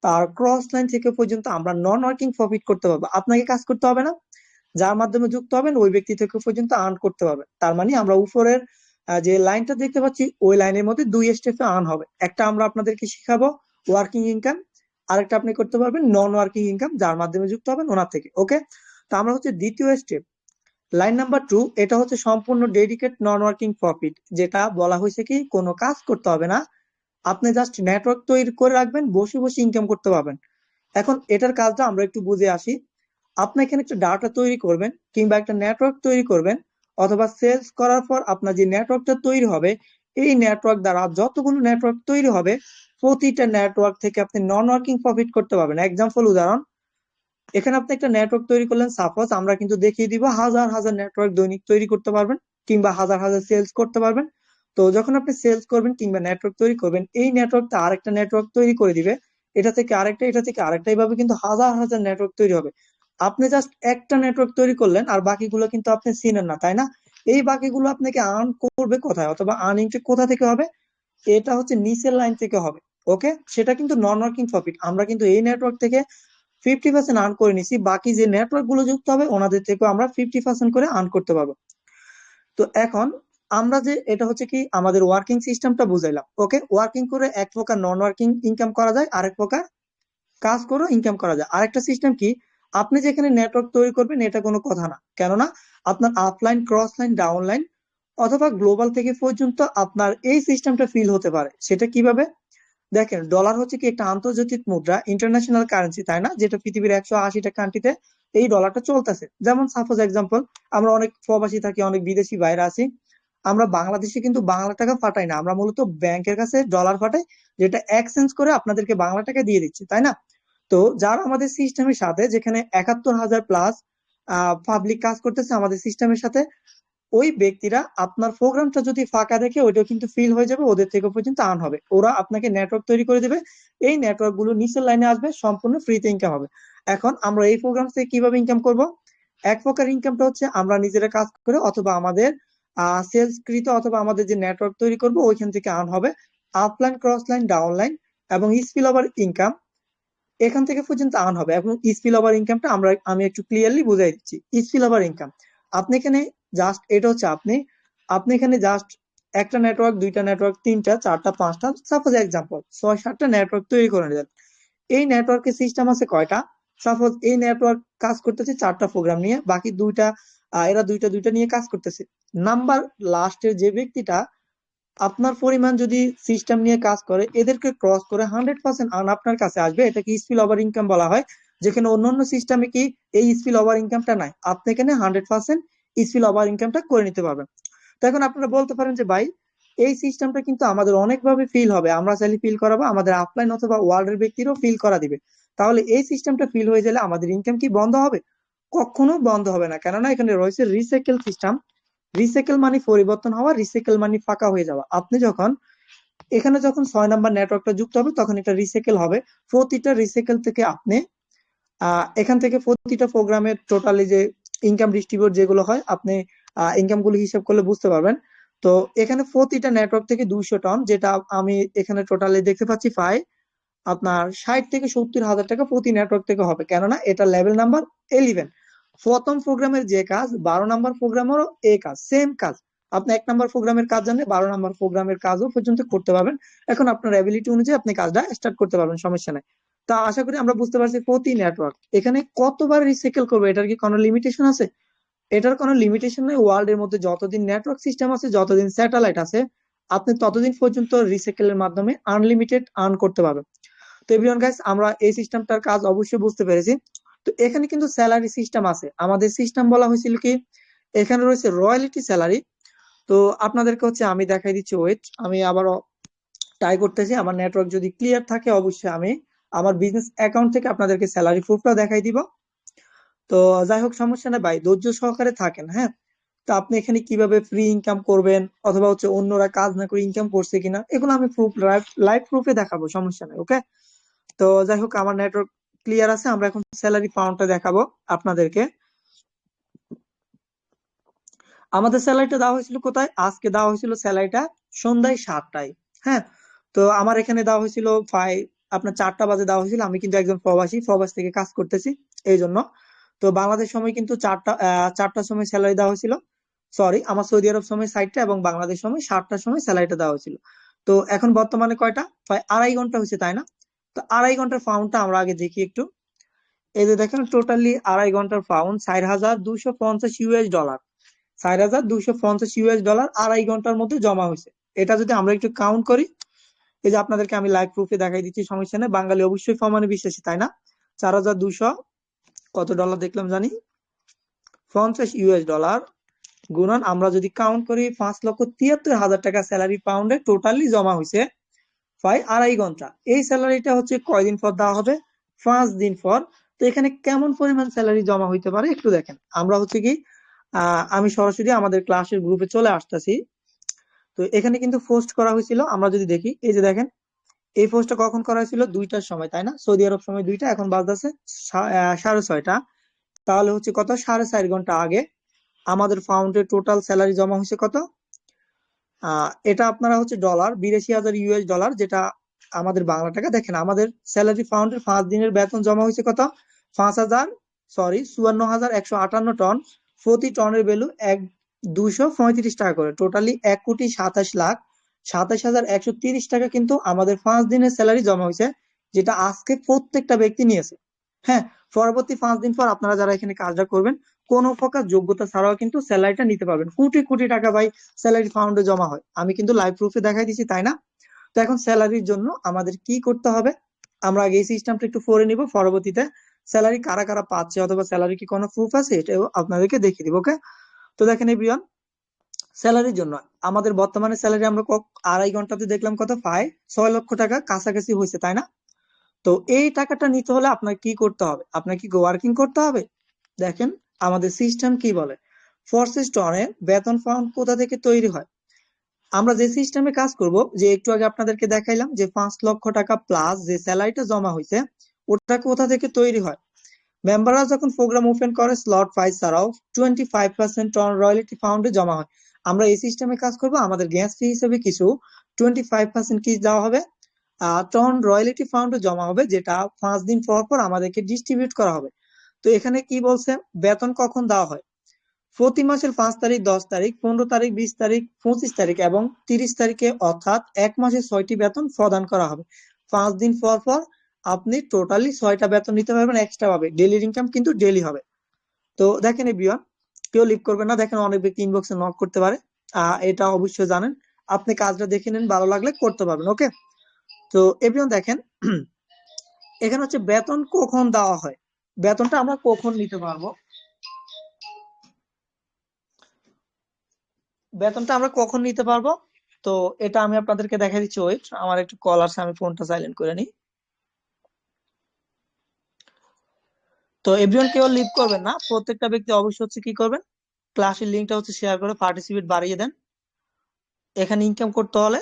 তার ক্রস লাইন থেকে পর্যন্ত আমরা নন ওয়ার্কিং প্রফিট করতে পারবো। আপনাকে কাজ করতে হবে না, যার মাধ্যমে যুক্ত হবেন ওই ব্যক্তি থেকে পর্যন্ত আর্ন করতে পারবেন। তার মানে আমরা উপরের যে লাইনটা দেখতে পাচ্ছি ওই লাইনের মধ্যে 2 স্টেপে আর্ন হবে। একটা আমরা আপনাদেরকে শিখাবো ওয়ার্কিং ইনকাম, আরেকটা আপনি করতে পারবেন নন ওয়ার্কিং ইনকাম, যার মাধ্যমে যুক্ত হবেন ওনার থেকে। ওকে, তো আমরা হচ্ছে দ্বিতীয় স্টেপ, লাইন নাম্বার 2, এটা হচ্ছে সম্পূর্ণ ডেডিকেট নন ওয়ার্কিং প্রফিট, যেটা বলা হয়েছে কি কোনো কাজ করতে হবে না, আপনি জাস্ট নেটওয়ার্ক তৈরি করে রাখবেন, বসে বসে ইনকাম করতে পারবেন। এখন এটার কাজটা আমরা একটু বুঝে আসি। আপনি এখানে একটা ডাটা তৈরি করবেন কিংবা একটা নেটওয়ার্ক তৈরি করবেন, অথবা সেলস করার পর আপনার যে নেটওয়ার্কটা তৈরি হবে, এই নেটওয়ার্ক দ্বারা যতগুলো নেটওয়ার্ক তৈরি হবে, প্রতিটা নেটওয়ার্ক থেকে আপনি নন ওয়ার্কিং প্রফিট করতে পারবেন। এক্সাম্পল, উদাহরণ, এখানে আপনি একটা নেটওয়ার্ক তৈরি করলেন, সাপোজ আমরা কিন্তু দেখিয়ে দিব হাজার হাজার নেটওয়ার্ক দৈনিক তৈরি করতে পারবেন কিংবা হাজার হাজার সেলস করতে পারবেন। তো যখন আপনি সেলস করবেন কিংবা নেটওয়ার্ক তৈরি করবেন, এই নেটওয়ার্কটা আরেকটা নেটওয়ার্ক তৈরি করে দিবে, এটা থেকে আরেকটা, এটা থেকে আরেকটা, এইভাবে কিন্তু হাজার হাজার নেটওয়ার্ক তৈরি হবে। আপনি জাস্ট একটা নেটওয়ার্ক তৈরি করলেন আর বাকিগুলো কিন্তু আপনি চিনেন না, তাই না? এই বাকিগুলো আপনাকে আর্ন করবে কোথায়, অথবা আর্নিংটা কোথা থেকে হবে? এটা হচ্ছে নিচের লাইন থেকে হবে। ওকে, সেটা কিন্তু নন ওয়ার্কিং প্রফিট। আমরা কিন্তু এই নেটওয়ার্ক থেকে 50% আর্ন করে নিছি, বাকি যে নেটওয়ার্ক গুলো যুক্ত হবে ওনাদের থেকেও আমরা 50% করে আর্ন করতে পারবো। তো এখন আমরা যে এটা হচ্ছে কি আমাদের ওয়ার্কিং সিস্টেমটা বুঝাইলাম। ওকে, ওয়ার্কিং করে এক প্রকার নন ওয়ার্কিং ইনকাম করা যায়, আরেক প্রকার কাজ করে ইনকাম করা যায়। আরেকটা সিস্টেম কি, আপনি যেখানে নেটওয়ার্ক তৈরি করবেন এটা কোনো কথা না, কেননা আপনার আপলাইন, ক্রস লাইন, ডাউনলাইন অথবা গ্লোবাল থেকে পর্যন্ত আপনার এই সিস্টেমটা ফিল হতে পারে। সেটা কিভাবে? দেখেন, ডলার হচ্ছে কি একটা আন্তর্জাতিক মুদ্রা, ইন্টারন্যাশনাল কারেন্সি, তাই না? যেটা পৃথিবীর 180টা কান্ট্রিতে এই ডলারটা চলতেছে। যেমন সাপোজ এক্সাম্পল, আমরা অনেক প্রবাসী থাকি, অনেক বিদেশি বাইরে আছি, আমরা বাংলাদেশে কিন্তু বাংলা টাকা পাঠাই না, আমরা মূলত ব্যাংকের কাছে ডলার পাঠাই, যেটা এক্সচেঞ্জ করে আপনাদেরকে বাংলা টাকা দিয়ে দিচ্ছি, তাই না? তো যারা আমাদের সিস্টেমের সাথে, যেখানে 71,000 প্লাস পাবলিক কাজ করতেছে আমাদের সিস্টেমের সাথে, ওই ব্যক্তিরা আপনার প্রোগ্রামটা যদি ফাঁকা দেখে ওইটাও কিন্তু ফিল হয়ে যাবে, ওদের থেকে পর্যন্ত আর্ন হবে। ওরা আপনাকে নেটওয়ার্ক তৈরি করে দেবে, এই নেটওয়ার্ক গুলো নিচের লাইনে আসবে, সম্পূর্ণ ফ্রিতে ইনকাম হবে। এখন আমরা এই প্রোগ্রাম থেকে কিভাবে ইনকাম করব? এক প্রকার ইনকামটা হচ্ছে আমরা নিজেরা কাজ করে অথবা আমাদের সেলস কৃত অথবা আমাদের যে নেটওয়ার্ক তৈরি করব ওইখান থেকে আর্ন হবে। আপলাইন, ক্রস লাইন, ডাউনলাইন এবং স্পিল ওভার ইনকাম, এখান থেকে পর্যন্ত আর্ন হবে। এবং স্পিল ওভার ইনকামটা আমি একটু ক্লিয়ারলি বুঝাই দিচ্ছি। স্পিল ওভার ইনকাম, আপনি এখানে জাস্ট, এটা হচ্ছে আপনি আপনি এখানে জাস্ট একটা নেটওয়ার্ক, দুইটা নেটওয়ার্ক, তিনটা, চারটা, পাঁচটা, সাপোজ এক্সাম্পল 6-7টা নেটওয়ার্ক তৈরি করে নিলেন। এই নেটওয়ার্কের সিস্টেম আছে কয়টা? সাপোজ এই নেটওয়ার্ক কাজ করতেছে 4টা প্রোগ্রাম নিয়ে, বাকি দুইটা এরা দুইটা দুইটা নিয়ে কাজ করতেছে। নাম্বার লাস্টের যে ব্যক্তিটা আপনার পরিমাণ যদি সিস্টেম নিয়ে কাজ করে, এদেরকে ক্রস করে 100% আর্ন আপনার কাছে আসবে। এটাকে স্পিল ওভার ইনকাম বলা হয়, যেখানে অন্যান্য সিস্টেমে কি এই স্পিল ওভার ইনকামটা নাই। আপনি এখানে 100% স্পিল ওভার ইনকামটা করে নিতে পারবেন। তো এখন আপনারা বলতে পারেন যে ভাই, এই সিস্টেমটা কিন্তু আমাদের অনেকভাবে ফিল হবে, আমরা চাইলে ফিল করাবো, আমাদের আপলাইন অথবা ওয়ার্ল্ডের ব্যক্তিরও ফিল করা দিবে। তাহলে এই সিস্টেমটা ফিল হয়ে গেলে আমাদের ইনকাম কি বন্ধ হবে? কখনো বন্ধ হবে না, কেননা এখানে রয়েছে রিসাইকেল সিস্টেম। রিসাইকেল মানে পরিবর্তন হওয়া, রিসাইকেল মানে ফাঁকা হয়ে যাওয়া। আপনি যখন এখানে যখন 6 নাম্বার নেটওয়ার্কটা যুক্ত হবে তখন এটা রিসাইকেল হবে। প্রতিটা রিসাইকেল থেকে আপনি এখান থেকে প্রতিটা প্রোগ্রামের টোটালি যে ইনকাম ডিস্ট্রিবিউট যেগুলো হয়, আপনি ইনকাম গুলো হিসাব করলে বুঝতে পারবেন। তো এখানে প্রতিটা নেটওয়ার্ক থেকে 200 টন, যেটা আমি এখানে টোটালি দেখতে পাচ্ছি পাই আপনার 60 থেকে 70 হাজার টাকা প্রতি নেটওয়ার্ক থেকে হবে, কেননা এটা লেভেল নাম্বার 11। প্রথম প্রোগ্রামের যে কাজ 12 নাম্বার প্রোগ্রামেরও এই কাজ, সেম কাজ। আপনি 1 নাম্বার প্রোগ্রামের কাজ জানলে 12 নাম্বার প্রোগ্রামের কাজও পর্যন্ত করতে পারবেন। এখন আপনার অ্যাবিলিটি অনুযায়ী আপনি কাজটা স্টার্ট করতে পারবেন, সমস্যা নাই। তা আশা করি আমরা বুঝতে পারছি প্রতি নেটওয়ার্ক এখানে কতবার রিসাইকেল করবে, এটার কি কোনো লিমিটেশন আছে? এটার কোনো লিমিটেশন নেই। ওয়ার্ল্ড এর মধ্যে যতদিন নেটওয়ার্ক সিস্টেম আছে, যতদিন স্যাটেলাইট আছে, আপনি ততদিন পর্যন্ত রিসাইকেলের মাধ্যমে আনলিমিটেড আর্ন করতে পারবেন। তো এভরিওয়ান গাইস, আমরা এই সিস্টেমটার কাজ অবশ্যই বুঝতে পেরেছি। তো এখানে কিন্তু স্যালারি সিস্টেম আছে। আমাদের সিস্টেম বলা হয়েছিল কি, এখানে রয়েছে রয়্যালিটি স্যালারি। তো আপনাদেরকে হচ্ছে আমি দেখাই দিচ্ছি, ওয়েট আমি আবারও ট্রাই করতেছি। আমার নেটওয়ার্ক যদি ক্লিয়ার থাকে অবশ্যই আমি আমার বিজনেস অ্যাকাউন্ট থেকে আপনাদেরকে স্যালারি প্রুফটা দেখাই দিব। তো যাই হোক, সমস্যা নেই ভাই, ধৈর্য সহকারে থাকেন, হ্যাঁ। তো আপনি এখানে কিভাবে ফ্রি ইনকাম করবেন অথবা হচ্ছে অন্যরা কাজ না করে ইনকাম করছে কিনা, এগুলো আমি প্রুফ লাইভ প্রুফে দেখাবো, সমস্যা নেই, ওকে। তো যাই হোক, আমার নেটওয়ার্ক ক্লিয়ার আছে। আমরা এখন স্যালারি ফাউন্ডটা দেখাবো আপনাদেরকে। আমাদের স্যালারিটা দেওয়া হয়েছিল কোথায়? আজকে দেওয়া হয়েছিল স্যালারিটা সন্ধ্যায় 7টায়, হ্যাঁ। তো আমার এখানে দেওয়া হয়েছিল আপনার 4টা বাজে দেওয়া হয়েছিল। আমি কিন্তু একজন প্রবাসী, প্রবাস থেকে কাজ করতেছি, এই জন্য। তো বাংলাদেশ সময় কিন্তু 4টার সময় স্যালারি দেওয়া হয়েছিল। সরি, আমার সৌদি আরব সময় 6টা এবং বাংলাদেশ সময় 7টার সময় স্যালারিটা দেওয়া হয়েছিল। তো এখন বর্তমানে কয়টা? প্রায় 2.5 ঘন্টা হয়েছে, তাই না? তো 2.5 ঘন্টার ফাউন্ডটা আমরা আগে দেখি একটু। এই যে দেখেন, টোটালি 2.5 ঘন্টার found 4,250 US dollar. 4,250 US dollar 2.5 ঘন্টার মধ্যে জমা হয়েছে। এটা যদি আমরা একটু কাউন্ট করি, এই যে আপনাদেরকে আমি লাইভ প্রুফে দেখাই দিচ্ছি, সমস্যা নেই। বাঙালি অবশ্যই প্রমাণে বিশ্বাসী, তাই না? 4,200 কত ডলার দেখলাম জানি, 50 US ডলার গুণন আমরা যদি কাউন্ট করি, 5,73,000 টাকা স্যালারি পাউন্ডে টোটালি জমা হয়েছে প্রায় 2.5 ঘন্টা। এই স্যালারিটা হচ্ছে কয়দিন পর দেওয়া হবে? 5 দিন পর। তো এখানে কেমন পরিমাণ স্যালারি জমা হইতে পারে একটু দেখেন। আমরা হচ্ছে কি আমি সরাসরি আমাদের ক্লাসের গ্রুপে চলে আসতেছি। তো এখানে কিন্তু পোস্ট করা হয়েছিল, আমরা যদি দেখি, এই যে দেখেন, এই পোস্টটা কখন করা হয়েছিল? 2টার সময়, তাই না? সৌদি আরব সময় 2টা, এখন বাজতেছে 6:30। তাহলে হচ্ছে কত, 4.5 ঘন্টা আগে আমাদের ফাউন্ডের টোটাল স্যালারি জমা হয়েছে কত? এটা আপনারা হচ্ছে ডলার, 82,000 US ডলার, যেটা আমাদের বাংলা টাকা। দেখেন আমাদের স্যালারি ফাউন্ডের 5 দিনের বেতন জমা হয়েছে কত? 54,158 টন। প্রতি টনের ভ্যালু 235 টাকা করে, টোটালি 1,27,27,130 টাকা কিন্তু আমাদের 5 দিনের স্যালারি জমা হয়েছে, যেটা আজকে প্রত্যেকটা ব্যক্তি নিয়েছে। হ্যাঁ, পরবর্তী 5 দিন পর আপনারা যারা এখানে কাজটা করবেন, কোনো প্রকার যোগ্যতা ছাড়াও কিন্তু স্যালারিটা নিতে পারবেন। কোটি কোটি টাকা ভাই স্যালারি ফান্ডে জমা হয়, আমি কিন্তু লাইভ প্রুফে দেখাই দিছি, তাই না? তো এখন স্যালারির জন্য আমাদের কি করতে হবে, আমরা আগে এই সিস্টেমটা একটু পড়ে নিব, পরবর্তীতে স্যালারি কারা কারা পাচ্ছে অথবা স্যালারি কি কোনো প্রুফ আছে এটাও আপনাদেরকে দেখিয়ে দিব, ওকে। তো দেখেন এভরিওয়ান, স্যালারির জন্য আমাদের বর্তমানে স্যালারি আমরা 2.5 ঘন্টাতে দেখলাম কত, প্রায় 6 লক্ষ টাকা কাছাকাছি হয়েছে, তাই না? তো এই টাকাটা নিতে হলে আপনার কি করতে হবে? আপনার কি ওয়ার্কিং করতে হবে? দেখেন আমাদের সিস্টেম কি বলে। ফোর্সেস টনে বেতন ফান্ড কোথা থেকে তৈরি হয়? আমরা যে সিস্টেমে কাজ করব, যে একটু আগে আপনাদেরকে দেখাইলাম যে 5 লক্ষ টাকা প্লাস যে স্যালারিটা জমা হয়েছে, ওটা কোথা থেকে তৈরি হয়? মেম্বাররা যখন প্রোগ্রাম ওপেন করে, স্লট প্রাইস ছাড়াও 25% টন রয়্যালিটি ফান্ডে জমা হয়। আমরা এই সিস্টেমে কাজ করব, আমাদের গ্যাস ফি হিসেবে কিছু 25% কি দেওয়া হবে? টন রয়্যালিটি ফান্ডে জমা হবে, যেটা 5 দিন পর পর আমাদেরকে ডিস্ট্রিবিউট করা হবে। তো এখানে কি বলছে, বেতন কখন দেওয়া হয়? প্রতি মাসের 5 তারিখ, 10 তারিখ, 15 তারিখ, 20 তারিখ, 25 তারিখ এবং 30 তারিখে, অর্থাৎ এক মাসে 6টি বেতন প্রদান করা হবে। 5 দিন পর পর আপনি টোটালি 6টা বেতন নিতে পারবেন এক্সট্রা ভাবে, ডেইলি ইনকাম কিন্তু ডেইলি হবে। তো দেখেন এভরিওয়ান, কেউ লিভ করবেন না, দেখেন অনেক ব্যক্তি ইনবক্সে নক করতে পারে, এটা অবশ্যই জানেন। আপনি কাজটা দেখে নেন, ভালো লাগলে করতে পারবেন, ওকে। তো এভরিওয়ান দেখেন, এখানে হচ্ছে বেতন কখন দেওয়া হয়, বেতনটা আমরা কখন নিতে পারবো, বেতনটা আমরা কখন নিতে পারবো। তো এটা আমি আপনাদেরকে দেখা দিচ্ছি, ওয়েট, আমার একটু কল আসছে, আমি ফোনটা সাইলেন্ট করে নিই। তো এভরিওয়ান কেউ লিভ করবেন না, প্রত্যেকটা ব্যক্তি অবশ্যই হচ্ছে কি করবেন, ক্লাসের লিঙ্কটা হচ্ছে শেয়ার করে পার্টিসিপেট বাড়িয়ে দেন। এখানে ইনকাম করতে হলে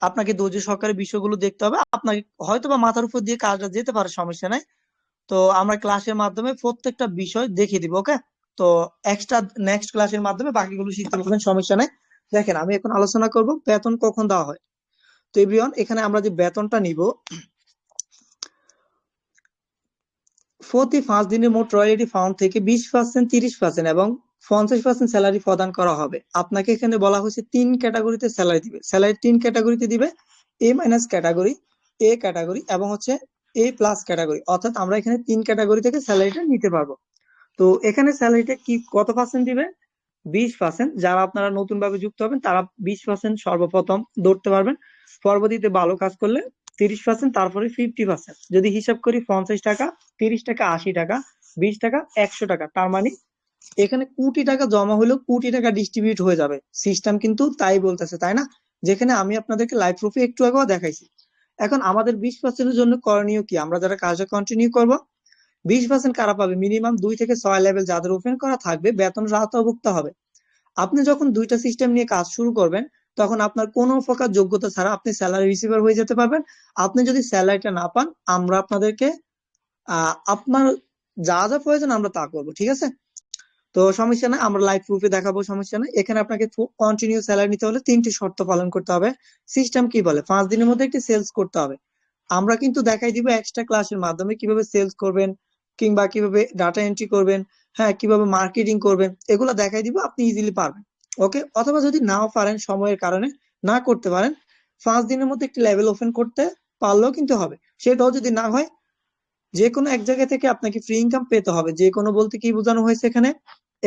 আপনাকে ধৈর্য সহকারে বিষয়গুলো দেখতে হবে, আপনাকে হয়তো বা মাথার উপর দিয়ে কাজটা যেতে পারে, সমস্যা নাই। তো আমরা ক্লাসের মাধ্যমে প্রত্যেকটা বিষয় দেখিয়ে দিব, ওকে। তো এক্সট্রা নেক্সট ক্লাসের মাধ্যমে বাকিগুলো শিখতে পারবেন, সমস্যা নাই। দেখেন আমি এখন আলোচনা করব বেতন কখন দেওয়া হয়। তো এভরিওয়ান, এখানে আমরা যে বেতনটা নিব, প্রতি 5 দিনের মোট রয়্যালটি ফান্ড থেকে 20%, 30% এবং 50% স্যালারি প্রদান করা হবে। আপনাকে এখানে বলা হয়েছে 3 ক্যাটাগরিতে স্যালারি দিবে, স্যালারি 3 ক্যাটাগরিতে দিবে, এ মাইনাস ক্যাটাগরি, এ ক্যাটাগরি এবং হচ্ছে এ প্লাস ক্যাটাগরি, অর্থাৎ আমরা এখানে 3 ক্যাটাগরি থেকে স্যালারিটা নিতে পারবো। তো এখানে স্যালারিটা কি কত পার্সেন্ট দিবে, 20%। যারা আপনারা নতুন ভাবে যুক্ত হবেন তারা 20% সর্বপ্রথম ধরতে পারবেন, পরবর্তীতে ভালো কাজ করলে 30%, তারপরে 50%। যদি হিসাব করি 50 টাকা, 30 টাকা, 80 টাকা, 20 টাকা, 100 টাকা, তার মানে এখানে কোটি টাকা জমা হলেও কোটি টাকা ডিস্ট্রিবিউট হয়ে যাবে, সিস্টেম কিন্তু তাই বলতেছে, তাই না? যেখানে আমি আপনাদেরকে লাইভ প্রুফে একটু আগেও দেখাইছি। এখন আমাদের 20%-এর জন্য করণীয় কি, আমরা যারা কাজটা কন্টিনিউ করব, 20% কারা পাবে, মিনিমাম 2 থেকে 6 লেভেল যাদের ওপেন করা থাকবে বেতন আওতাভুক্ত হবে। আপনি যখন দুইটা সিস্টেম নিয়ে কাজ শুরু করবেন, তখন আপনার কোনো প্রকার যোগ্যতা ছাড়া আপনি স্যালারি রিসিভার হয়ে যেতে পারবেন। আপনি যদি স্যালারিটা না পান, আমরা আপনাদেরকে আপনার যা যা প্রয়োজন আমরা তা করবো, ঠিক আছে? তো সমস্যা নাই, আমরা লাইভ প্রুফে দেখাবো, সমস্যা নাই। এখানে আপনাকে কন্টিনিউ স্যালারি নিতে হলে 3টি শর্ত পালন করতে হবে। সিস্টেম কি বলে, 5 দিনের মধ্যে একটি সেলস করতে হবে। আমরা কিন্তু দেখাই দিব এক্সট্রা ক্লাসের মাধ্যমে কিভাবে সেলস করবেন, কিংবা কিভাবে ডাটা এন্ট্রি করবেন, হ্যাঁ কিভাবে মার্কেটিং করবেন, এগুলো দেখাই দিব, আপনি ইজিলি পারবেন, ওকে। অথবা যদি নাও পারেন, সময়ের কারণে না করতে পারেন, 5 দিনের মধ্যে একটি লেভেল ওপেন করতে পারলেও কিন্তু হবে। সেটাও যদি না হয়, যে কোনো এক জায়গা থেকে আপনাকে ফ্রি ইনকাম পেতে হবে। যে কোনো বলতে কি বোঝানো হয়েছে এখানে,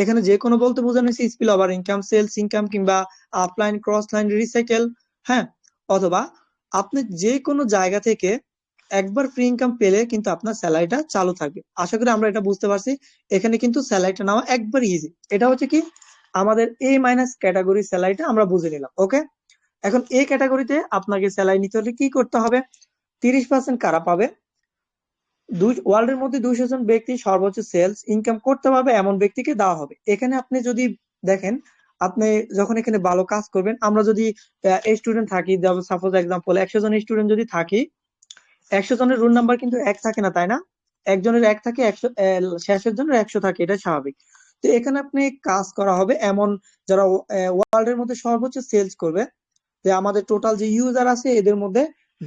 এখানে যে কোনো বলতে বোঝানো হয়েছে spill over income, sales income, কিংবা আপলাইন, ক্রস লাইন, রিসাইকেল, হ্যাঁ। অথবা আপনি যে কোনো জায়গা থেকে একবার ফ্রি ইনকাম পেলে কিন্তু আপনার স্যালারিটা চালু থাকবে। আশা করি আমরা এটা বুঝতে পারছি। এখানে কিন্তু স্যালারিটা নেওয়া একবার ইজি। এটা হচ্ছে কি, আমাদের এ মাইনাস ক্যাটাগরি স্যালারিটা আমরা বুঝে নিলাম, ওকে। এখন এ ক্যাটাগরিতে আপনাকে স্যালারি নিতে হলে কি করতে হবে, 30% কারা পাবে, ওয়ার্ল্ডের মধ্যে 200 জন ব্যক্তি সর্বোচ্চ সেলস ইনকাম করতে পারবে এমন ব্যক্তিকে দেওয়া হবে। এখানে আপনি যদি দেখেন, আপনি যখন এখানে ভালো কাজ করবেন, আমরা যদি স্টুডেন্ট থাকি, সাপোজ এক্সাম্পল 100 জন স্টুডেন্ট যদি থাকি, 100 জনের রোল নাম্বার কিন্তু এক থাকে না, তাই না? একজনের এক থাকে, 100 শেষের জনের 100 থাকে, এটা স্বাভাবিক। তো এখানে আপনি কাজ করা হবে এমন যারা ওয়ার্ল্ডের মধ্যে সর্বোচ্চ সেলস করবে, যে আমাদের টোটাল যে ইউজার আছে এদের মধ্যে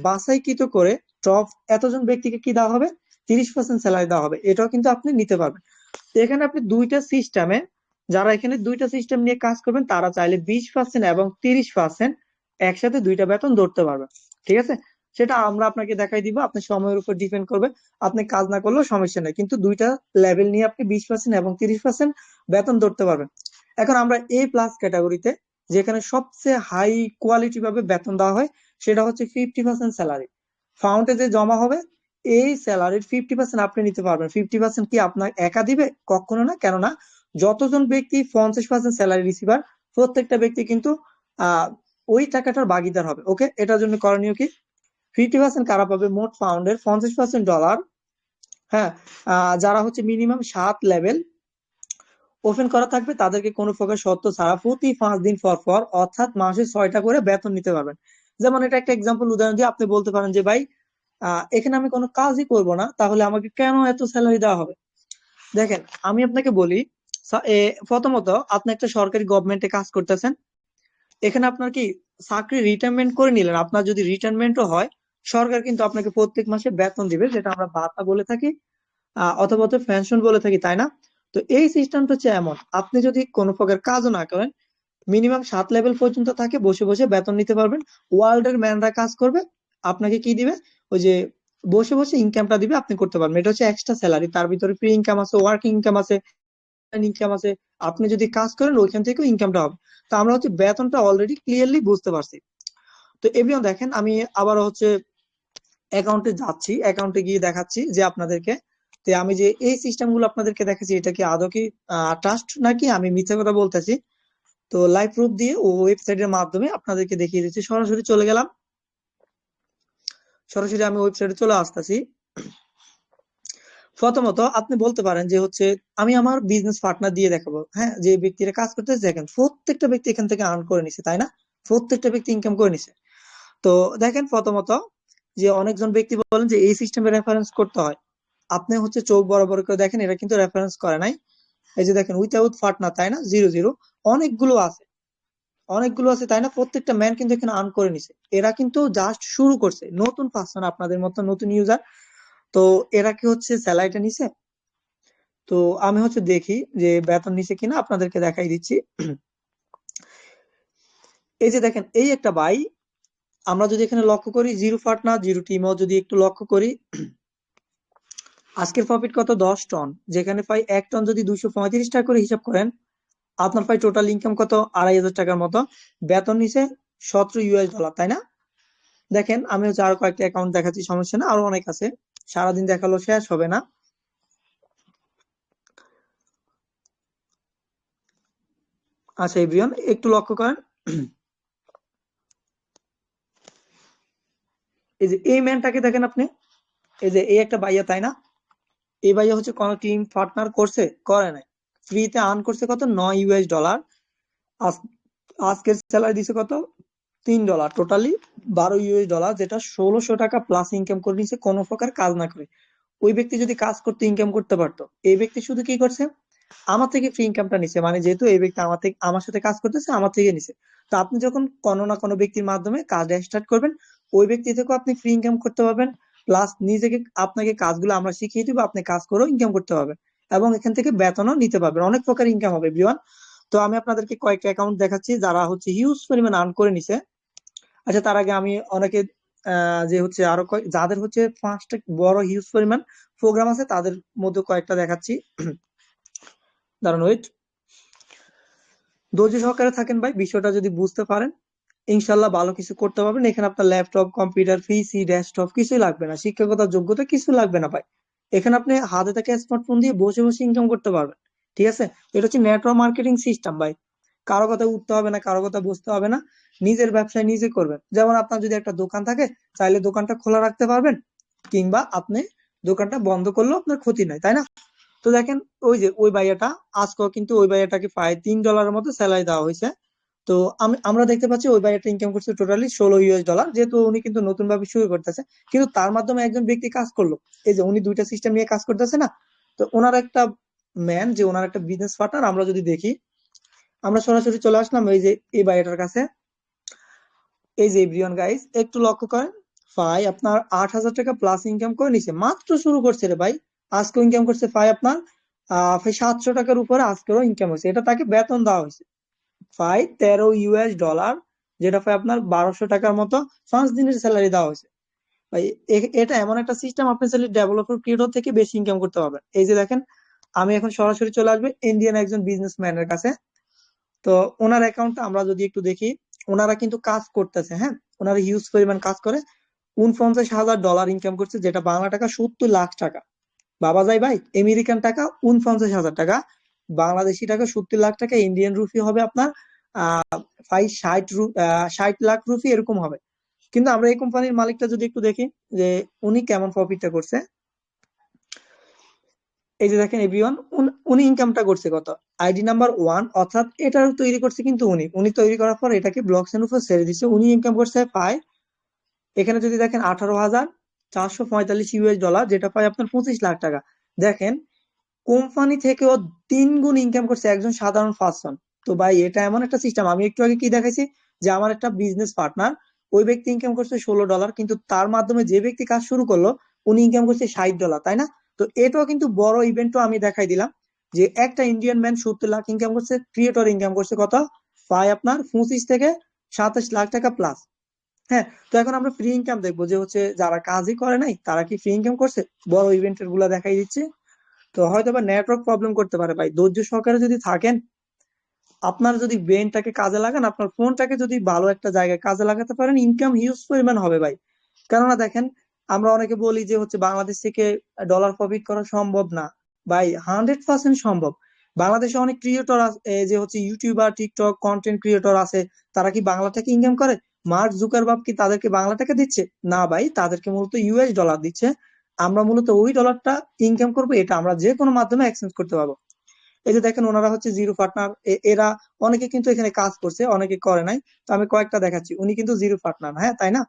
বাছাইকৃত করে টপ এতজন ব্যক্তিকে কি দেওয়া হবে, 30% স্যালারি দেওয়া হবে। এটাও কিন্তু আপনি নিতে পারবেন। তো এখানে আপনি দুইটা সিস্টেমে, যারা এখানে দুইটা সিস্টেম নিয়ে কাজ করবেন তারা চাইলে 20% এবং 30% একসাথে দুইটা বেতন ধরতে পারবেন, ঠিক আছে? সেটা আমরা আপনাকে দেখাই দিব, আপনার সময়ের উপর ডিপেন্ড করবে। আপনি কাজ না করলেও সমস্যা নেই, কিন্তু দুইটা লেভেল নিয়ে আপনি 20% এবং 30% বেতন ধরতে পারবেন। এখন আমরা এ প্লাস ক্যাটাগরিতে, যেখানে সবচেয়ে হাই কোয়ালিটি ভাবে বেতন দেওয়া হয়, সেটা হচ্ছে 50% স্যালারি ফাউন্ডে যে জমা হবে, এই স্যালারির 50% আপনি নিতে পারবেন। 50% কি আপনার একা দিবে, কখনো না। কেননা যতজন ব্যক্তি 50% স্যালারি রিসিভার, প্রত্যেকটা ব্যক্তি কিন্তু আহ ওই টাকাটার ভাগিদার হবে, ওকে। এটার জন্য করণীয় কি, 50% কারা পাবে, মোট ফাউন্ডের $50, হ্যাঁ। যারা হচ্ছে মিনিমাম 7 লেভেল ওপেন করা থাকবে তাদেরকে কোনো প্রকার শর্ত ছাড়া প্রতি 5 দিন পর পর, অর্থাৎ মাসে 6টা করে বেতন নিতে পারবেন। যেমন এটা একটা এক্সাম্পল উদাহরণ দিয়ে আপনি বলতে পারেন যে ভাই, এখানে আমি কোনো কাজই করব না, তাহলে আমাকে কেন এত স্যালারি দেওয়া হবে? দেখেন আমি আপনাকে বলি, প্রথমত আপনি একটা সরকারি গভর্নমেন্টে কাজ করতেছেন, এখানে আপনার কি চাকরি রিটায়ারমেন্ট করে নিলেন, আপনার যদি রিটায়ারমেন্টও হয়, সরকার কিন্তু আপনাকে প্রত্যেক মাসে বেতন দিবে, যেটা আমরা ভাতা বলে থাকি, অথবা তো পেনশন বলে থাকি, তাই না? তো এই সিস্টেমটা হচ্ছে এমন, আপনি যদি কোনো প্রকার কাজও না করেন, মিনিমাম 7 লেভেল পর্যন্ত থাকে, বসে বসে বেতন নিতে পারবেন। ওয়ার্ল্ড এর ম্যানরা কাজ করবে, আপনাকে কি দিবে, ওই যে বসে বসে ইনকামটা দিবে, আপনি করতে পারবেন। এটা হচ্ছে এক্সট্রা স্যালারি, তার ভিতরে ফ্রি ইনকাম আছে, ওয়ার্কিং ইনকাম আছে, ইনকাম আছে। আপনি যদি কাজ করেন ওইখান থেকেও ইনকামটা হবে। তো আমরা হচ্ছে বেতনটা অলরেডি ক্লিয়ারলি বুঝতে পারছি। তো এভরিওয়ান দেখেন, আমি আবার হচ্ছে অ্যাকাউন্টে যাচ্ছি, অ্যাকাউন্টে গিয়ে দেখাচ্ছি যে আপনাদেরকে, তো আমি যে এই সিস্টেম গুলো আপনাদেরকে দেখাচ্ছি, এটা কি আদৌ কি ট্রাস্ট নাকি আমি মিথ্যা কথা বলতেছি। তো লাইভ প্রুফ দিয়ে ও ওয়েবসাইটের মাধ্যমে আপনাদেরকে দেখিয়ে দিচ্ছি। সরাসরি চলে গেলাম, সরাসরি আমি ওয়েবসাইটে চলে আসতেছি। প্রথমত আপনি বলতে পারেন যে হচ্ছে আমি আমার বিজনেস পার্টনার দিয়ে দেখাবো, হ্যাঁ, যে ব্যক্তিরা কাজ করতেছে, দেখেন প্রত্যেকটা ব্যক্তি এখান থেকে আর্ন করে নিছে, তাই না? প্রত্যেকটা ব্যক্তি ইনকাম করে নিছে। তো দেখেন প্রথমত যে অনেকজন ব্যক্তি বলেন যে এই সিস্টেমে রেফারেন্স করতে হয়। আপনি হচ্ছে চোখ বরাবর করে দেখেন, এটা কিন্তু রেফারেন্স করে নাই। এই যে দেখেন উইথাউট পার্টনার, তাই না, 0 0 অনেকগুলো আছে, অনেকগুলো আছে, তাই না? প্রত্যেকটা ম্যান কিন্তু এখানে আর্ন করে নিছে। এরা কিন্তু জাস্ট শুরু করছে, নতুন পার্সন, আপনাদের মতো নতুন ইউজার। তো এরা কি হচ্ছে স্যালারিটা নিছে? তো আমি হচ্ছে দেখি যে বেতন নিছে কিনা, আপনাদেরকে দেখাই দিচ্ছি। এই যে দেখেন, এই একটা বাই, আমরা যদি এখানে লক্ষ্য করি, জিরো পার্টনার জিরো টিমও যদি একটু লক্ষ্য করি, আজকের প্রফিট কত, 10 টন, যেখানে পাই 1 টন যদি 235 টাকা করে হিসাব করেন, আপনার পাই টোটাল ইনকাম কত, 2500 টাকার মতো। বেতন নিছে $17, তাই না? দেখেন আমি হচ্ছে আরো কয়েকটা অ্যাকাউন্ট দেখাচ্ছি, সমস্যা না, আরো অনেক আছে, সারাদিন দেখালো শেষ হবে না। আচ্ছা এভরিওয়ান একটু লক্ষ্য করেন, এই যে এই ম্যানটাকে দেখেন আপনি, এই যে এই একটা ভাইয়া, তাই না? এই ভাইয়া হচ্ছে কোন টিম পার্টনার করছে, করে নাই, ফ্রিতে আর্ন করছে কত, $9। আজকের স্যালারি দিছে কত, $3, টোটালি $12, যেটা 1600 টাকা প্লাস ইনকাম করে নিছে কোনো প্রকার কাজ না করে। ওই ব্যক্তি যদি কাজ করতে ইনকাম করতে পারতো, এই ব্যক্তি শুধু কি করছে, আমার থেকে ফ্রি ইনকামটা নিছে, মানে যেহেতু এই ব্যক্তি আমার থেকে, আমার সাথে কাজ করতেছে, আমার থেকে নিছে। তো আপনি যখন কোনো না কোনো ব্যক্তির মাধ্যমে কাজটা স্টার্ট করবেন, ওই ব্যক্তি থেকেও আপনি ফ্রি ইনকাম করতে পারবেন, প্লাস নিজেকে, আপনাকে কাজগুলো আমরা শিখিয়ে দিব, আপনি কাজ করেও ইনকাম করতে পারবেন, এবং এখান থেকে বেতনও নিতে পারবেন, অনেক প্রকার ইনকাম হবে এভরিওয়ান। তো আমি আপনাদেরকে কয়েকটা অ্যাকাউন্ট দেখাচ্ছি যারা হচ্ছে হিউজ পরিমাণ আর্ন করে নিছে। আচ্ছা তার আগে আমি অনেকে যে হচ্ছে আরো যাদের হচ্ছে 5টা বড় হিউজ পরিমাণ প্রোগ্রাম আছে, তাদের মধ্যে কয়েকটা দেখাচ্ছি। দাঁড়ান ওয়েট, ধৈর্য সহকারে থাকেন ভাই, বিষয়টা যদি বুঝতে পারেন ইনশাল্লাহ ভালো কিছু করতে পারবেন। এখানে আপনার ল্যাপটপ, কম্পিউটার, পিসি, ডেস্কটপ কিছুই লাগবে না, শিক্ষকতার যোগ্যতা কিছু লাগবে না ভাই। এখানে আপনি হাতে থাকা স্মার্টফোন দিয়ে বসে বসে ইনকাম করতে পারবেন। ঠিক আছে, এটা হচ্ছে নেটওয়ার্ক মার্কেটিং সিস্টেম ভাই। কারো কথা উঠতে হবে না, কারো কথা বুঝতে হবে না, নিজের ব্যবসায় নিজে করবেন। যেমন আপনার যদি একটা দোকান থাকে, চাইলে দোকানটা খোলা রাখতে পারবেন, কিংবা আপনি দোকানটা বন্ধ করলেও আপনার ক্ষতি নাই, তাই না? তো দেখেন, ওই যে ওই ভাইয়াটা, আজকেও কিন্তু ওই ভাইয়াটাকে প্রায় $3 মতো স্যালারি দেওয়া হয়েছে। তো আমরা দেখতে পাচ্ছি ওই ভাইয়াটা ইনকাম করছে টোটালি $16, যেহেতু উনি কিন্তু নতুন ভাবে শুরু করতেছে, কিন্তু তার মাধ্যমে একজন ব্যক্তি কাজ করলো। এই যে উনি দুইটা সিস্টেম নিয়ে কাজ করতেছে না, তো ওনার একটা ম্যান, যে ওনার একটা বিজনেস পার্টনার, আমরা যদি দেখি, আমরা সরাসরি চলে আসলাম এই যে এই ভাইয়াটার কাছে। এই যে এভরিওয়ান গাইস একটু লক্ষ্য করেন, ভাই আপনার 8000 টাকা প্লাস ইনকাম করে নিছে, মাত্র শুরু করছে রে ভাই। আজকে ইনকাম করছে ভাই আপনার 700 টাকার উপরে, আজকেরও ইনকাম হয়েছে, এটা তাকে বেতন দেওয়া হয়েছে ভাই $13, যেটা ভাই আপনার 1200 টাকার মতো 5 দিনের স্যালারি দেওয়া হয়েছে ভাই। এটা এমন একটা সিস্টেম, আপনি চাইলে ডেভেলপার ক্রিয়েটর থেকে বেশি ইনকাম করতে পারবেন। এই যে দেখেন, আমি এখন সরাসরি চলে আসবে ইন্ডিয়ান একজন বিজনেসম্যানের কাছে। তো ওনার অ্যাকাউন্টটা আমরা যদি একটু দেখি, ওনারা কিন্তু কাজ করতেছে, হ্যাঁ, ওনারা হিউজ পরিমাণ কাজ করে। $49,000 ইনকাম করছে, যেটা বাংলা টাকা 70 লাখ টাকা। বাবা যায় ভাই, আমেরিকান টাকা 49,000 টাকা, বাংলাদেশি টাকা 70 লাখ টাকা, ইন্ডিয়ান রুপি হবে আপনার প্রায় 60 লাখ রুপি এরকম হবে। কিন্তু আমরা এই কোম্পানির মালিকটা যদি একটু দেখি যে উনি কেমন প্রফিটটা করছে, এই যে দেখেন এভরিওয়ান, উনি ইনকামটা করছে কত, আইডি নাম্বার 1, অর্থাৎ এটা তৈরি করছে কিন্তু উনি, তৈরি করার পর এটাকে ব্লকচেন উপর ছেড়ে দিচ্ছে, উনি ইনকাম করছে পায়, এখানে যদি দেখেন $18,445, যেটা পায় আপনার 25 লাখ টাকা। দেখেন কোম্পানি থেকেও 3 গুণ ইনকাম করছে একজন সাধারণ পার্সন। তো ভাই এটা এমন একটা সিস্টেম, আমি একটু আগে কি দেখাইছি, যে আমার একটা বিজনেস পার্টনার, ওই ব্যক্তি ইনকাম করছে $16, কিন্তু তার মাধ্যমে যে ব্যক্তি কাজ শুরু করলো উনি ইনকাম করছে $60, তাই না? তো এটাও কিন্তু বড় ইভেন্টও আমি দেখাই দিলাম, যে একটা ইন্ডিয়ান ম্যান 70 লাখ ইনকাম করছে, ক্রিয়েটর ইনকাম করছে কত, প্রায় আপনার 25 থেকে 27 লাখ টাকা প্লাস। হ্যাঁ, তো এখন আমরা ফ্রি ইনকাম দেখবো যে হচ্ছে যারা কাজই করে নাই তারা কি ফ্রি ইনকাম করছে, বড় ইভেন্টের গুলা দেখাই দিচ্ছে। তো হয়তো বা নেটওয়ার্ক প্রবলেম করতে পারে ভাই, ধৈর্য সহকারে যদি থাকেন, আপনার যদি ব্রেনটাকে কাজে লাগান, আপনার ফোনটাকে যদি ভালো একটা জায়গায় কাজে লাগাতে পারেন, ইনকাম হিউজ পরিমাণ হবে ভাই। কেননা দেখেন, আমরা অনেকে বলি যে হচ্ছে বাংলাদেশ থেকে ডলার প্রফিট করা সম্ভব না। ভাই 100% সম্ভব। বাংলাদেশে অনেক ক্রিয়েটর যে হচ্ছে ইউটিউবার, টিকটক কন্টেন্ট ক্রিয়েটর আছে, তারা কি বাংলা থেকে ইনকাম করে? মার্ক জুকারবার্গ কি তাদেরকে বাংলা টাকা দিচ্ছে? না ভাই, তাদেরকে মূলত ইউএস ডলার দিচ্ছে। আমরা মূলত ওই ডলারটা ইনকাম করবো, এটা আমরা যে কোনো মাধ্যমে এক্সচেঞ্জ করতে পারবো। এই যে দেখেন, ওনারা হচ্ছে জিরো পার্টনার, এরা অনেকে কিন্তু এখানে কাজ করছে, অনেকে করে নাই। তো আমি কয়েকটা দেখাচ্ছি, উনি কিন্তু জিরো পার্টনার, হ্যাঁ তাই না?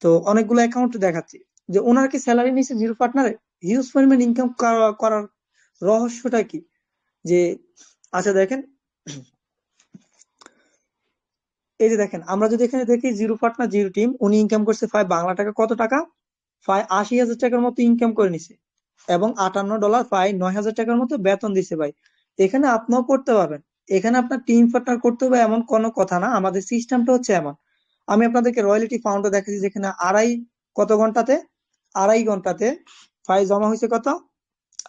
তো অনেকগুলো অ্যাকাউন্ট দেখাচ্ছি যে ওনার কি স্যালারি নিচ্ছে জিরো পার্টনারে। হিউজ পরিমাণ ইনকাম করার রহস্যটা কি? যে আচ্ছা দেখেন, এই যে দেখেন, আমরা যদি এখানে দেখি জিরো পার্টনার জিরো টিম, উনি ইনকাম করছে প্রায় বাংলা টাকা কত টাকা, প্রায় ৮০,০০০ টাকার মতো ইনকাম করে নিছে, এবং $৫৮ প্রায় ৯,০০০ টাকার মতো বেতন দিছে ভাই। এখানে আপনিও করতে পারবেন, এখানে আপনার টিম পার্টনার করতে হবে এমন কোনো কথা না, আমাদের সিস্টেমটা হচ্ছে এমন। আমি আপনাদেরকে রয়্যালিটি ফান্ডও দেখাচ্ছি, যেখানে কত ঘন্টাতে, ২.৫ ঘন্টাতে প্রায় জমা হয়েছে কত,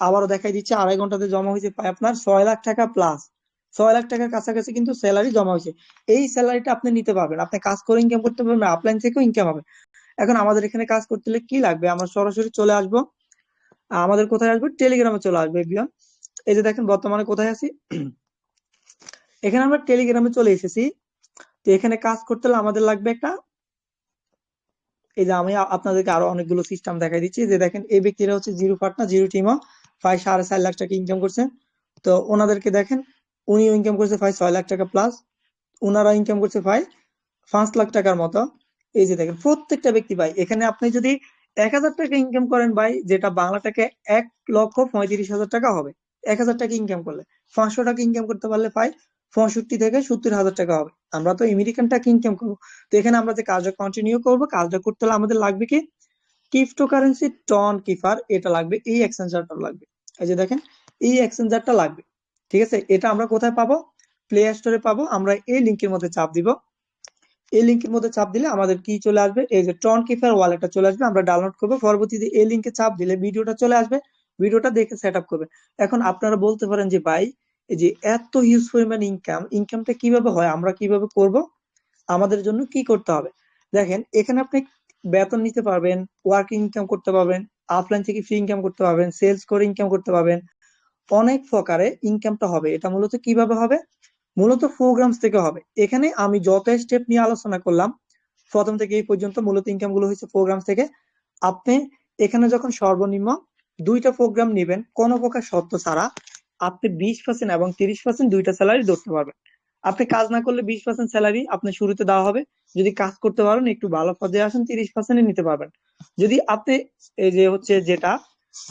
আবারও দেখাই দিচ্ছে, ২.৫ ঘন্টাতে জমা হয়েছে প্রায় আপনার ৬ লাখ টাকা প্লাস। ৬ লাখ টাকার কাছাকাছি কিন্তু স্যালারি জমা হয়েছে। এই স্যালারিটা আপনি নিতে পারবেন, আপনি কাজ করে ইনকাম করতে পারবেন, আপলাইন থেকেও ইনকাম হবে। এখন আমাদের এখানে কাজ করতে হলে কি লাগবে, আমরা সরাসরি চলে আসবো, আমাদের কোথায় আসবো, টেলিগ্রামে চলে আসবে এভরিওয়ান। এই যে দেখেন বর্তমানে কোথায় আছি, এখানে আমরা টেলিগ্রামে চলে এসেছি। তো এখানে কাজ করতে হলে আমাদের লাগবে একটা, এই যে আমি আপনাদেরকে আরো অনেকগুলো সিস্টেম দেখাই দিচ্ছি। যে দেখেন, এই ব্যক্তিরা হচ্ছে জিরো পার্টনার জিরো টিমও, প্রায় 4.5 লাখ টাকা ইনকাম করছে। তো ওনাদেরকে দেখেন, উনিও ইনকাম করছে প্রায় 6 লাখ টাকা প্লাস, উনারা ইনকাম করছে প্রায় 5 লাখ টাকার মতো। এই যে দেখেন, প্রত্যেকটা ব্যক্তি ভাই, এখানে আপনি যদি 1,000 টাকা ইনকাম করেন ভাই, যেটা বাংলা টাকা ১,৩৫,০০০ টাকা হবে। 1,000 টাকা ইনকাম করলে, 500 টাকা ইনকাম করতে পারলে ভাই 65 থেকে 70 হাজার টাকা হবে। আমরা তো আমেরিকান টাকা ইনকাম করবো। তো এখানে আমরা যে কাজটা কন্টিনিউ করবো, কাজটা করতে হলে আমাদের লাগবে কি, ক্রিপ্টোকারেন্সি টন কিপার, এটা লাগবে, এই এক্সচেঞ্জারটা লাগবে। এই যে দেখেন, এই এক্সচেঞ্জারটা লাগবে। ঠিক আছে, এটা আমরা কোথায় পাবো, প্লে স্টোরে পাবো। আমরা এই লিঙ্কের মধ্যে চাপ দিব, এই লিঙ্কের মধ্যে চাপ দিলে আমাদের কি চলে আসবে, এই যে ট্রন কিপার ওয়ালেটটা চলে আসবে, আমরা ডাউনলোড করবো। পরবর্তীতে এই লিঙ্কে চাপ দিলে ভিডিওটা চলে আসবে, ভিডিওটা দেখে সেট আপ করবে। এখন আপনারা বলতে পারেন যে ভাই, এই যে এত হিউজ পরিমাণ ইনকামটা কিভাবে হয়, আমরা কিভাবে করব, আমাদের জন্য কি করতে হবে? দেখেন, এখানে আপনি বেতন নিতে পারবেন, ওয়ার্কিং ইনকাম করতে পারবেন, অফলাইন থেকে ফ্রি ইনকাম করতে পারবেন, সেলস করে ইনকাম করতে পারবেন, অনেক প্রকারে ইনকামটা হবে। এটা মূলত কিভাবে হবে, মূলত প্রোগ্রামস থেকে হবে। এখানে আমি যত স্টেপ নিয়ে আলোচনা করলাম প্রথম থেকে এই পর্যন্ত, মূলত ইনকাম গুলো হচ্ছে প্রোগ্রাম থেকে। আপনি এখানে যখন সর্বনিম্ন 2টা প্রোগ্রাম নিবেন কোনো প্রকার শর্ত ছাড়া, আপনি 20% এবং 30% দুইটা স্যালারি ধরতে পারবেন। আপনি কাজ না করলে 20% স্যালারি আপনি শুরুতে দেওয়া হবে। যদি কাজ করতে পারেন, একটু ভালো পর্যায়ে আসেন, 30% নিতে পারবেন। যদি আপনি এই যে হচ্ছে যেটা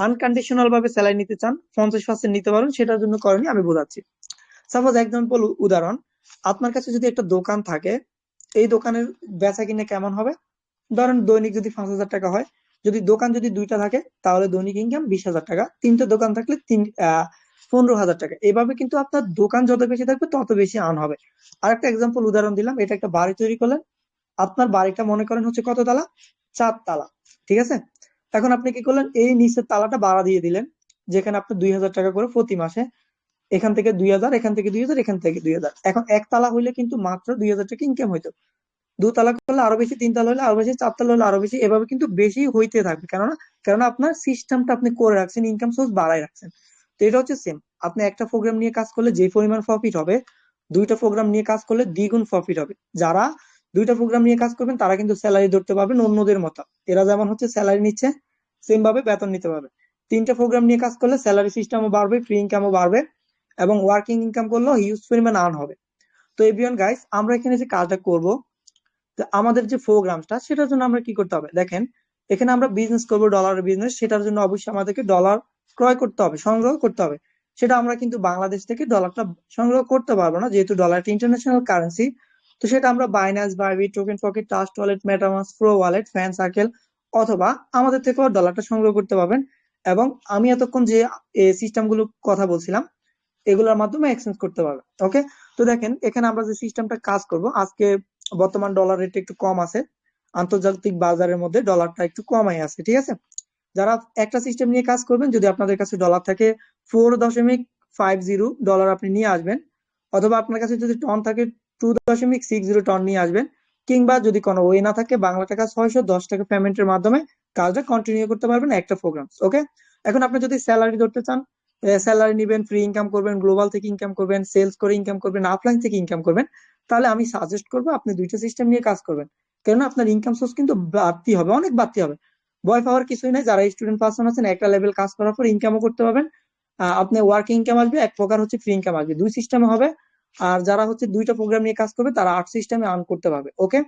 আনকন্ডিশনাল ভাবে স্যালারি নিতে চান, 50% নিতে পারেন, সেটার জন্য করণীয় আমি বোঝাচ্ছি। সাপোজ এক্সাম্পল, উদাহরণ, আপনার কাছে যদি একটা দোকান থাকে, এই দোকানের বেচা কিনে কেমন হবে, ধরেন দৈনিক যদি 5,000 টাকা হয়, যদি দোকান যদি দুইটা থাকে, তাহলে দৈনিক ইনকাম 20,000 টাকা, তিনটে দোকান থাকলে 15,000 টাকা। এভাবে কিন্তু আপনার দোকান যত বেশি থাকবে তত বেশি আর্ন হবে। আর একটা এক্সাম্পল উদাহরণ দিলাম, এটা একটা বাড়ি তৈরি করলেন, আপনার বাড়িটা মনে করেন হচ্ছে কত তালা, 4 তালা। ঠিক আছে, এখন আপনি কি করলেন, এই নিচের তালাটা ভাড়া দিয়ে দিলেন, যেখানে আপনি 2,000 টাকা করে প্রতি মাসে, এখান থেকে 2,000, এখান থেকে 2,000, এখান থেকে 2,000। এখন একতলা হইলে কিন্তু মাত্র 2,000 টাকা ইনকাম হইতো, দোতলা করলে আরো বেশি, তিনতলা হলে আরো বেশি, চারতলা হলে আরো বেশি, এভাবে কিন্তু বেশি হইতে থাকবে। কেননা কেননা আপনার সিস্টেমটা আপনি করে রাখছেন, ইনকাম সোর্স বাড়ায় রাখছেন। তো এটা হচ্ছে সেম, আপনি একটা প্রোগ্রাম নিয়ে কাজ করলে যে পরিমাণ প্রফিট হবে, 2টা প্রোগ্রাম নিয়ে কাজ করলে দ্বিগুণ প্রফিট হবে। যারা 2টা প্রোগ্রাম নিয়ে কাজ করবেন তারা কিন্তু স্যালারি ধরতে পারবেন অন্যদের মতো। এরা যেমন হচ্ছে স্যালারি নিচ্ছে, সেম ভাবে বেতন নিতে পারবে। 3টা প্রোগ্রাম নিয়ে কাজ করলে স্যালারি সিস্টেমও বাড়বে, ফ্রি ইনকামও বাড়বে, এবং ওয়ার্কিং ইনকাম করলেও হিউজ পরিমাণ আর্ন হবে। তো এভরিওয়ান গাইস, আমরা এখানে যে কাজটা করব, তো আমাদের যে প্রোগ্রামটা, সেটার জন্য আমরা কি করতে হবে, দেখেন, এখানে আমরা বিজনেস করবো, ডলারের বিজনেস, সেটার জন্য অবশ্যই আমাদেরকে ডলার ক্রয় করতে হবে, সংগ্রহ করতে হবে। সেটা আমরা কিন্তু বাংলাদেশ থেকে ডলারটা সংগ্রহ করতে পারবো না, যেহেতু ডলারটা ইন্টারন্যাশনাল কারেন্সি। তো সেটা আমরা Binance, Bybit, token pocket, trust wallet, MetaMask, pro wallet, fan circle, অথবা আমাদের থেকেও ডলারটা সংগ্রহ করতে পারবেন। এবং আমি এতক্ষণ যে সিস্টেম গুলো কথা বলছিলাম, এগুলোর মাধ্যমে এক্সচেঞ্জ করতে পারবে। ওকে, তো দেখেন, এখানে আমরা যে সিস্টেমটা কাজ করব আজকে, বর্তমান ডলার রেট একটু কম আছে, আন্তর্জাতিক বাজারের মধ্যে ডলারটা একটু কমাই আছে, ঠিক আছে? যারা একটা সিস্টেম নিয়ে কাজ করবেন, যদি আপনাদের কাছে ডলার থাকে 4.50 ডলার আপনি নিয়ে আসবেন, অথবা আপনার কাছে যদি টন থাকে 2.60 টন নিয়ে আসবেন, কিংবা যদি কোনো ওয়ে না থাকে বাংলা টাকা 610 টাকা পেমেন্টের মাধ্যমে কাজটা কন্টিনিউ করতে পারবেন একটা প্রোগ্রাম। ওকে, এখন আপনি যদি স্যালারি ধরতে চান, স্যালারি নিবেন, ফ্রি ইনকাম করবেন, গ্লোবাল থেকে ইনকাম করবেন, সেলস করে ইনকাম করবেন, অফলাইন থেকে ইনকাম করবেন, তাহলে আমি সাজেস্ট করবো আপনি দুইটা সিস্টেম নিয়ে কাজ করবেন। কেননা আপনার ইনকাম সোর্স কিন্তু বাড়তি হবে, অনেক বাড়তি হবে। ভয় পাওয়ার কিছুই নাই। যারা স্টুডেন্ট পার্সন আছেন, একটা লেভেল কাজ করার পর ইনকামও করতে পারবেন। আপনি ওয়ার্ক ইনকাম আসবে, এক প্রকার হচ্ছে ফ্রি ইনকাম আসবে, দুই সিস্টেমে হবে। আর যারা হচ্ছে দুইটা প্রোগ্রাম নিয়ে কাজ করবে তারা আর্ট সিস্টেমে আর্ন করতে পারবে। ওকে,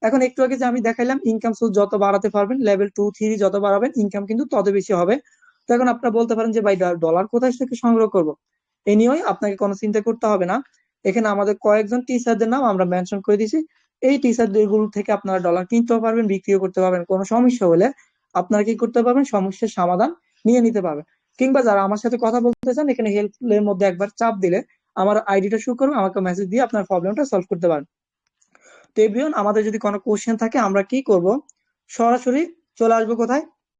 এখন একটু আগে যে আমি দেখাইলাম, ইনকাম সোর্স যত বাড়াতে পারবেন, লেভেল 2 3 যত বাড়াবেন ইনকাম কিন্তু তত বেশি হবে। তো এখন আপনারা বলতে পারেন যে ভাই ডলার কোথায় থেকে সংগ্রহ করব? এ নিয়েই আপনাকে কোনো চিন্তা করতে হবে না। এখানে আমাদের কয়েকজন টিচারদের নাম আমরা মেনশন করে দিয়েছি। এই টিচারদের গুলো থেকে আপনারা ডলার কিনতেও পারবেন, বিক্রিও করতে পারবেন। কোনো সমস্যা হলে আপনারা কি করতে পারবেন, সমস্যার সমাধান নিয়ে নিতে পারবেন। কিংবা যারা আমার সাথে কথা বলতে চান, এখানে হেল্প এর মধ্যে একবার চাপ দিলে আমার আইডিটা শো করবে, আমাকে মেসেজ দিয়ে আপনার প্রবলেমটা সলভ করতে পারেন। তো এভরিওয়ান, আমাদের যদি কোনো কোশ্চেন থাকে আমরা কি করব, সরাসরি চলে আসবো কোথায়,